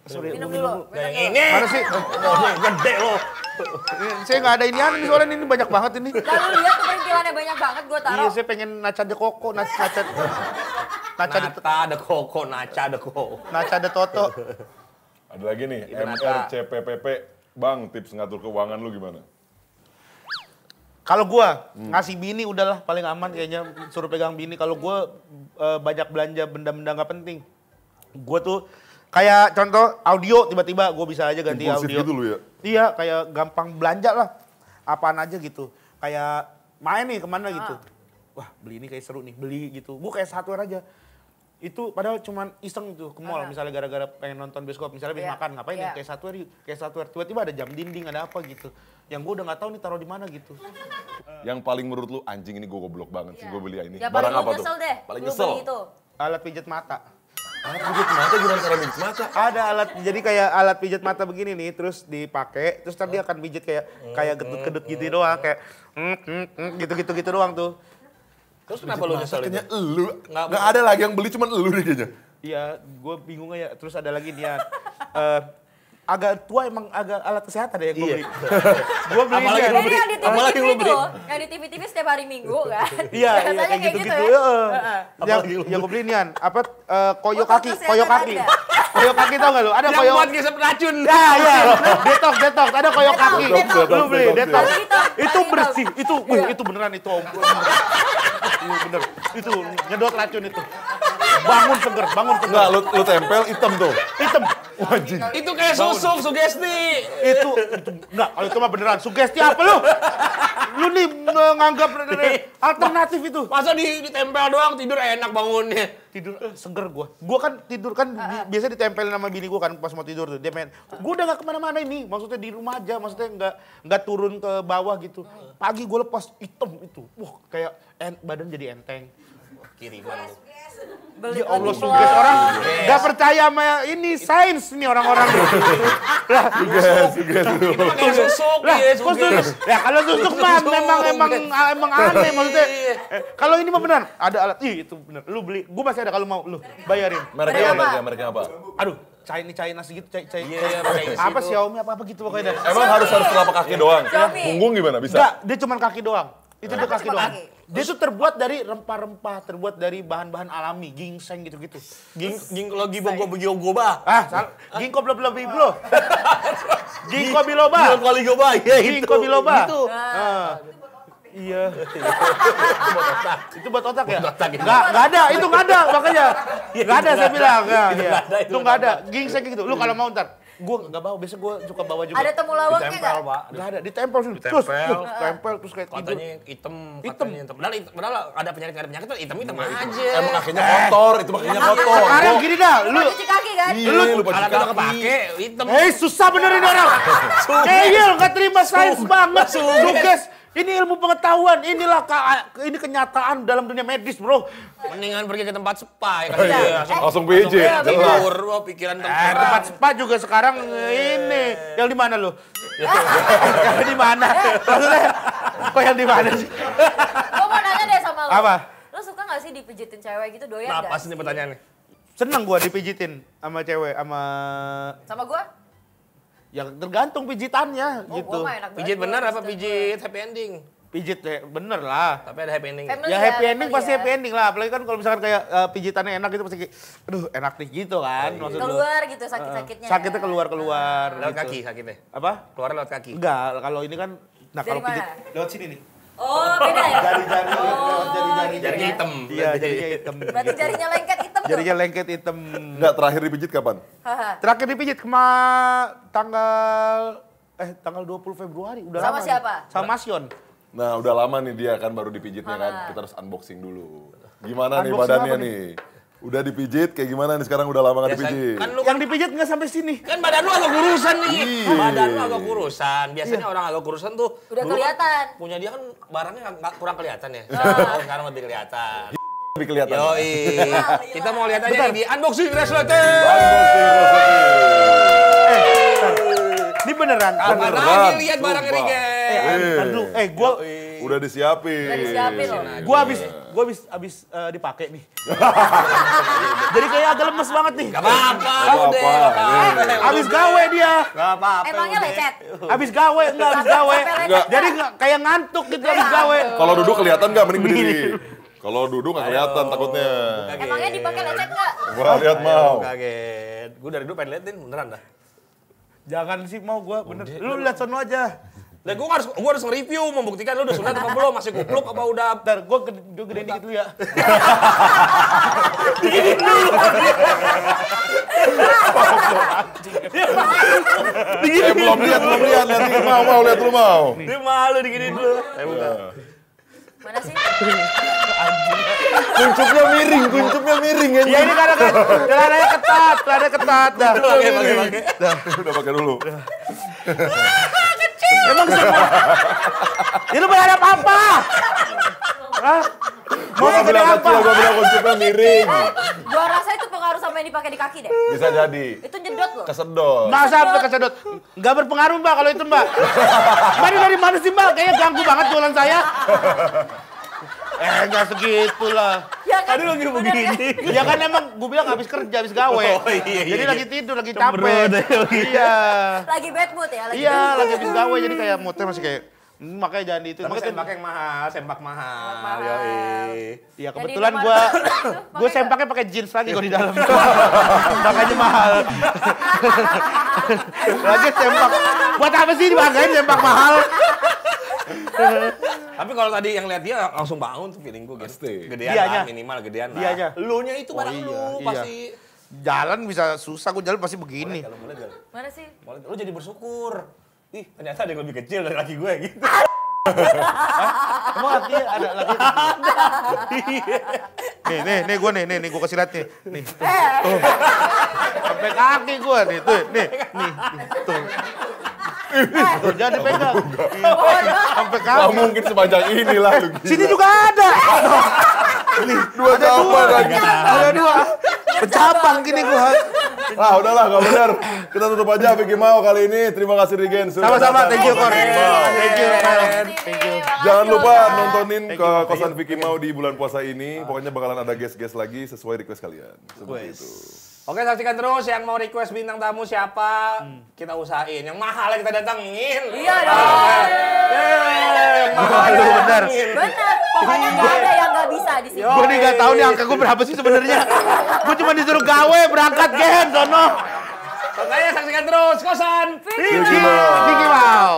Sorry, Minum dulu. Yang ini. Mana sih? Gede lo. Saya nggak ada inian nih, soalnya ini banyak banget ini. Dan lu lihat tuh perintilannya banyak banget gue taruh. Iya, saya pengen naca de koko, naca de toto. Ada lagi nih, Itu Nata. MRCPPP. Bang, tips ngatur keuangan lu gimana? Kalau gua ngasih bini udahlah paling aman kayaknya, suruh pegang bini. Kalau gua banyak belanja benda-benda nggak penting. Gua tuh kayak contoh audio, tiba-tiba gua bisa aja ganti Impulsif audio. gitu lu ya? Iya, kayak gampang belanja lah. Apaan aja gitu. Kayak main nih kemana gitu. Wah, beli ini kayak seru nih, beli gitu. Gua kayak hardware aja. Itu padahal cuman iseng tuh ke mall, misalnya gara-gara pengen nonton bioskop, misalnya habis Iya, makan, ngapain iya. ya kayak software, tiba-tiba ada jam dinding, ada apa gitu. Yang gue udah nggak tahu nih taruh di mana gitu. Yang paling menurut lu, anjing ini gue goblok banget sih, gue beli ini. Ya paling Barang lu apa tuh? nyesel deh. Paling Lu nyesel. beli itu. Alat pijat mata. Alat pijat mata gimana cara pijat mata? Ada alat, jadi kayak alat pijat mata begini nih, terus dipakai, terus ntar dia akan pijat kayak gedut-gedut gitu doang, kayak gitu doang tuh. Terus kenapa lu nyesel itu? Kayaknya elu, nggak ada lagi yang beli, cuman elu deh kayaknya. Iya, gue bingung aja. Terus ada lagi dia agak tua emang agak alat kesehatan ya yang gue beli. Gue beli Apalagi dia. lu Ini yang di Apalagi TV-TV lu beli. tuh. Yang di TV-TV setiap hari Minggu kan. Iya, Biasanya kayak kayak gitu-gitu. ya. Yang gue beli nian, apa koyo Otot kaki, kesehatan koyo kaki. ada. Koyo kaki tau gak lu? Ada Yang koyo. buat ngisep racun. Ya, detox, ada koyo Detox, kaki. detox. Lu beli detox. Detox. Itu Detox. bersih, itu, wih, Iya. itu beneran itu om. Iya bener, itu nyedot racun itu. Bangun seger. Enggak, lu tempel hitam tuh. Hitam. Anjing. Itu kayak susuk, sugesti. Itu enggak, kalau itu mah beneran sugesti apa lu? Lu nih nganggap alternatif itu. Masa ditempel doang tidur enak bangunnya. Tidur seger gua kan tidur kan biasa ditempelin sama bini gua kan pas mau tidur tuh dia main. Gua udah gak kemana-mana ini, maksudnya di rumah aja, maksudnya nggak turun ke bawah gitu. Pagi gua lepas hitam itu, wah kayak badan jadi enteng. Kiriman lu. Beli Ya Allah, lagi suges belum. orang nggak percaya sama ini sains nih orang-orang. Itu mah kayak susuk, Lah, iya, kok suges. susuk? Ya kalau susuk mah memang aneh maksudnya. Kalau ini mah benar, ada alat. Ih, itu benar. Lu beli, gua masih ada kalau mau lu bayarin. Mereknya apa? Aduh, China segitu, Iya, pakai isi apa itu. Xiaomi apa gitu pokoknya dah. Emang harus telapak kaki doang? Xiaomi. Punggung gimana? Bisa? Enggak, dia cuma kaki doang. Itu dia Kenapa kaki cuma doang. kaki? Dia tuh terbuat dari rempah-rempah, terbuat dari bahan-bahan alami, ginseng gitu-gitu. Ginkgo biloba. Ah, salah. Ginkgo biloba. Ginkgo biloba. Biloba, ya itu. Ginkgo biloba. Itu. Ah. Iya. Itu buat otak ya? otak, itu. Nggak ada, itu nggak ada makanya. Nggak ada saya bilang. Ya, Itu iya. nggak ada, itu Itu nggak ada. Ginseng gitu. Lu kalau mau ntar. Gue nggak bawa, biasa gue suka bawa juga. Ada temulawaknya Ditempel, nggak? Pak. Nggak ada, ditempel sih. Terus, tempel terus kayak tidur. Katanya hitam. Hitam. Padahal ada penyakit hitam aja. Emang kakinya kotor, itu kakinya kotor. Sekarang gini dah, Lu cuci kaki kan? Iya, lupa cuci Alat udah kaki. kepake, hitam. susah benerin orang. Kayaknya nggak terima sains banget. Suges. Ini ilmu pengetahuan, ini kenyataan dalam dunia medis, bro. Mendingan pergi ke tempat spa ya kan. Iya. Langsung PJ, jelas. Tidur, wah, pikiran Tempat tercerah. spa juga sekarang ini. Yang di mana lu? Yang di mana? Maksudnya, kok yang di mana sih? Gue mau nanya deh sama lu. Apa? Lu suka gak sih dipijitin cewek gitu, doyan Nah, gak? pas ini pertanyaannya. Seneng gua dipijitin sama cewek, Sama gue? yang tergantung pijitannya Oh, gitu. gue mah enak banget. Pijit bener Gua apa Kristen pijit happy ending? Pijit ya, bener lah. Tapi ada happy ending. Family Ya ya, happy ending family pasti ya. happy ending lah. Apalagi kan kalau misalkan kayak pijitannya enak gitu pasti kayak, aduh enak nih gitu kan. Maksud lu. Keluar gitu sakit-sakitnya. Sakitnya ya. keluar. Lewat gitu. kaki sakitnya. Apa? Keluar lewat kaki. Enggak, kalau ini kan, nah Dari kalau pijit mana? lewat sini nih. Oh, beda ya? Jari-jari, lewat jari-jari. Jarinya hitam. Iya, jarinya hitam. Berarti jarinya lengket hitam tuh? Jarinya lengket hitam. Enggak, terakhir dipijit kapan? Haha. Terakhir dipijit tanggal 20 Februari. Udah Sama lama nih. siapa? Sama Masyon. Nah, udah lama nih dia kan baru dipijitnya kan. Kita harus unboxing dulu. Gimana nih Unboxing badannya apa nih? Udah dipijit kayak gimana nih sekarang udah lama nggak dipijit? Kan lu Yang dipijit nggak sampai sini. kan badan lu agak kurusan nih. Iya. Badan lu agak kurusan. Biasanya orang agak kurusan tuh Udah dulu kelihatan. Kan punya dia kan barangnya nggak kurang kelihatan ya. Oh, sekarang lebih kelihatan. Lebih kelihatan. Yoi. Kita mau lihat aja nih di unboxing Resleting. Ini beneran. Kapan Beneran, lagi lihat barang ini, sumpah. guys? Aduh, gua Udah disiapin. Udah disiapin loh. Gua abis dipakai nih. Jadi kayak agak lemes banget nih. Gak apa-apa, udah. Abis gawe dia. Gak apa-apa. Emangnya lecet? Abis gawe, enggak abis gawe. Enggak. Jadi kayak ngantuk gitu abis gawe. Kalau duduk kelihatan nggak? Mending berdiri. Kalau duduk nggak kelihatan takutnya. Emangnya dipakai lecet nggak? Gua lihat mau. Kaget. Gue dari dulu pengen liatin, beneran dah. Jangan sih mau gua bener. Lu lihat sono aja. Lah gue harus nge-review, membuktikan lu udah sunat apa belum, masih kupluk apa udah. Bentar, gua gedein dikit dulu ya. Belum lihat, lihat mau lihat dulu mau. Dia malu diginiin dulu. Mana sih? Kuncupnya miring ya. Ya ini karena celananya ketat dah. Pakai. Udah pakai dulu. Emang semua. Ini lu berharap apa? Hah? Mau Gua segede bilang apa? kecil, gua bilang kuncupnya miring. Gua rasa itu pengaruh sama yang dipakai di kaki deh. Bisa jadi. Itu nyedot loh. Kesedot. Masa sampai kesedot? Nggak berpengaruh mbak kalau itu mbak. Mbak ini dari mana sih mbak? Kayaknya ganggu banget jualan saya. Nggak segitulah. Ya kan? Tadi lagi begini. Ya kan emang gue bilang habis kerja, habis gawe. Iya. Jadi lagi tidur, lagi Cemberut, capek. Iya. Lagi bad mood ya? Iya, lagi habis gawe jadi kayak moodnya masih kayak makanya jangan di itu. Tapi Makanya sempak yang mahal, sempak mahal. mahal. Yoi. iya Jadi kebetulan di gue rumah- sempaknya pakai jeans lagi kalau di dalam. Makanya mahal. Lagi sempak. Buat apa sih dipakein sempak mahal? Tapi kalau tadi yang lihat dia langsung bangun tuh feeling gue gitu. Pasti. Gedean Dianya. lah, minimal gedean lah. Dianya. Elunya itu barang iya, lu iya. pasti. Jalan bisa susah, gue jalan pasti begini. Kalau boleh jalan. Mana sih? Boleh, lu jadi bersyukur. Ih, ternyata ada yang lebih kecil dari laki gue gitu. Emang lagi ada lagi. Nih gue kasih lihat nih. Nih. Tuh. Sampai kaki gue nih, tuh, nih, tuh. Tuh, jangan dipegang. Sampai Gak kaki. mungkin sepanjang inilah lu. gila. Sini juga ada. Dua cabang lagi. Ada dua. Pencabang gini gue. Ah udahlah gak benar. Kita tutup aja Vicky Mau kali ini. Terima kasih Rigen. sudah Sama-sama, datang thank you, ke Kor. Vicky Mau. Thank you, Thank you. Jangan lupa nontonin Thank ke you. kosan Vicky Mau di bulan puasa ini. Pokoknya bakalan ada guest-guest lagi sesuai request kalian. Seperti itu. Oke, saksikan terus yang mau request bintang tamu siapa, kita usahain. Yang mahal yang kita datengin. Iya dong. Yang mahal Lu yang bener. datengin. Benar. Pokoknya nggak ada yang nggak bisa di sini. Gue nih gak tahu nih angka gue berapa sih sebenarnya. Gue cuma disuruh gawe berangkat gen sono. Makanya saksikan terus kosan. Vicky Mau. Vicky Mau.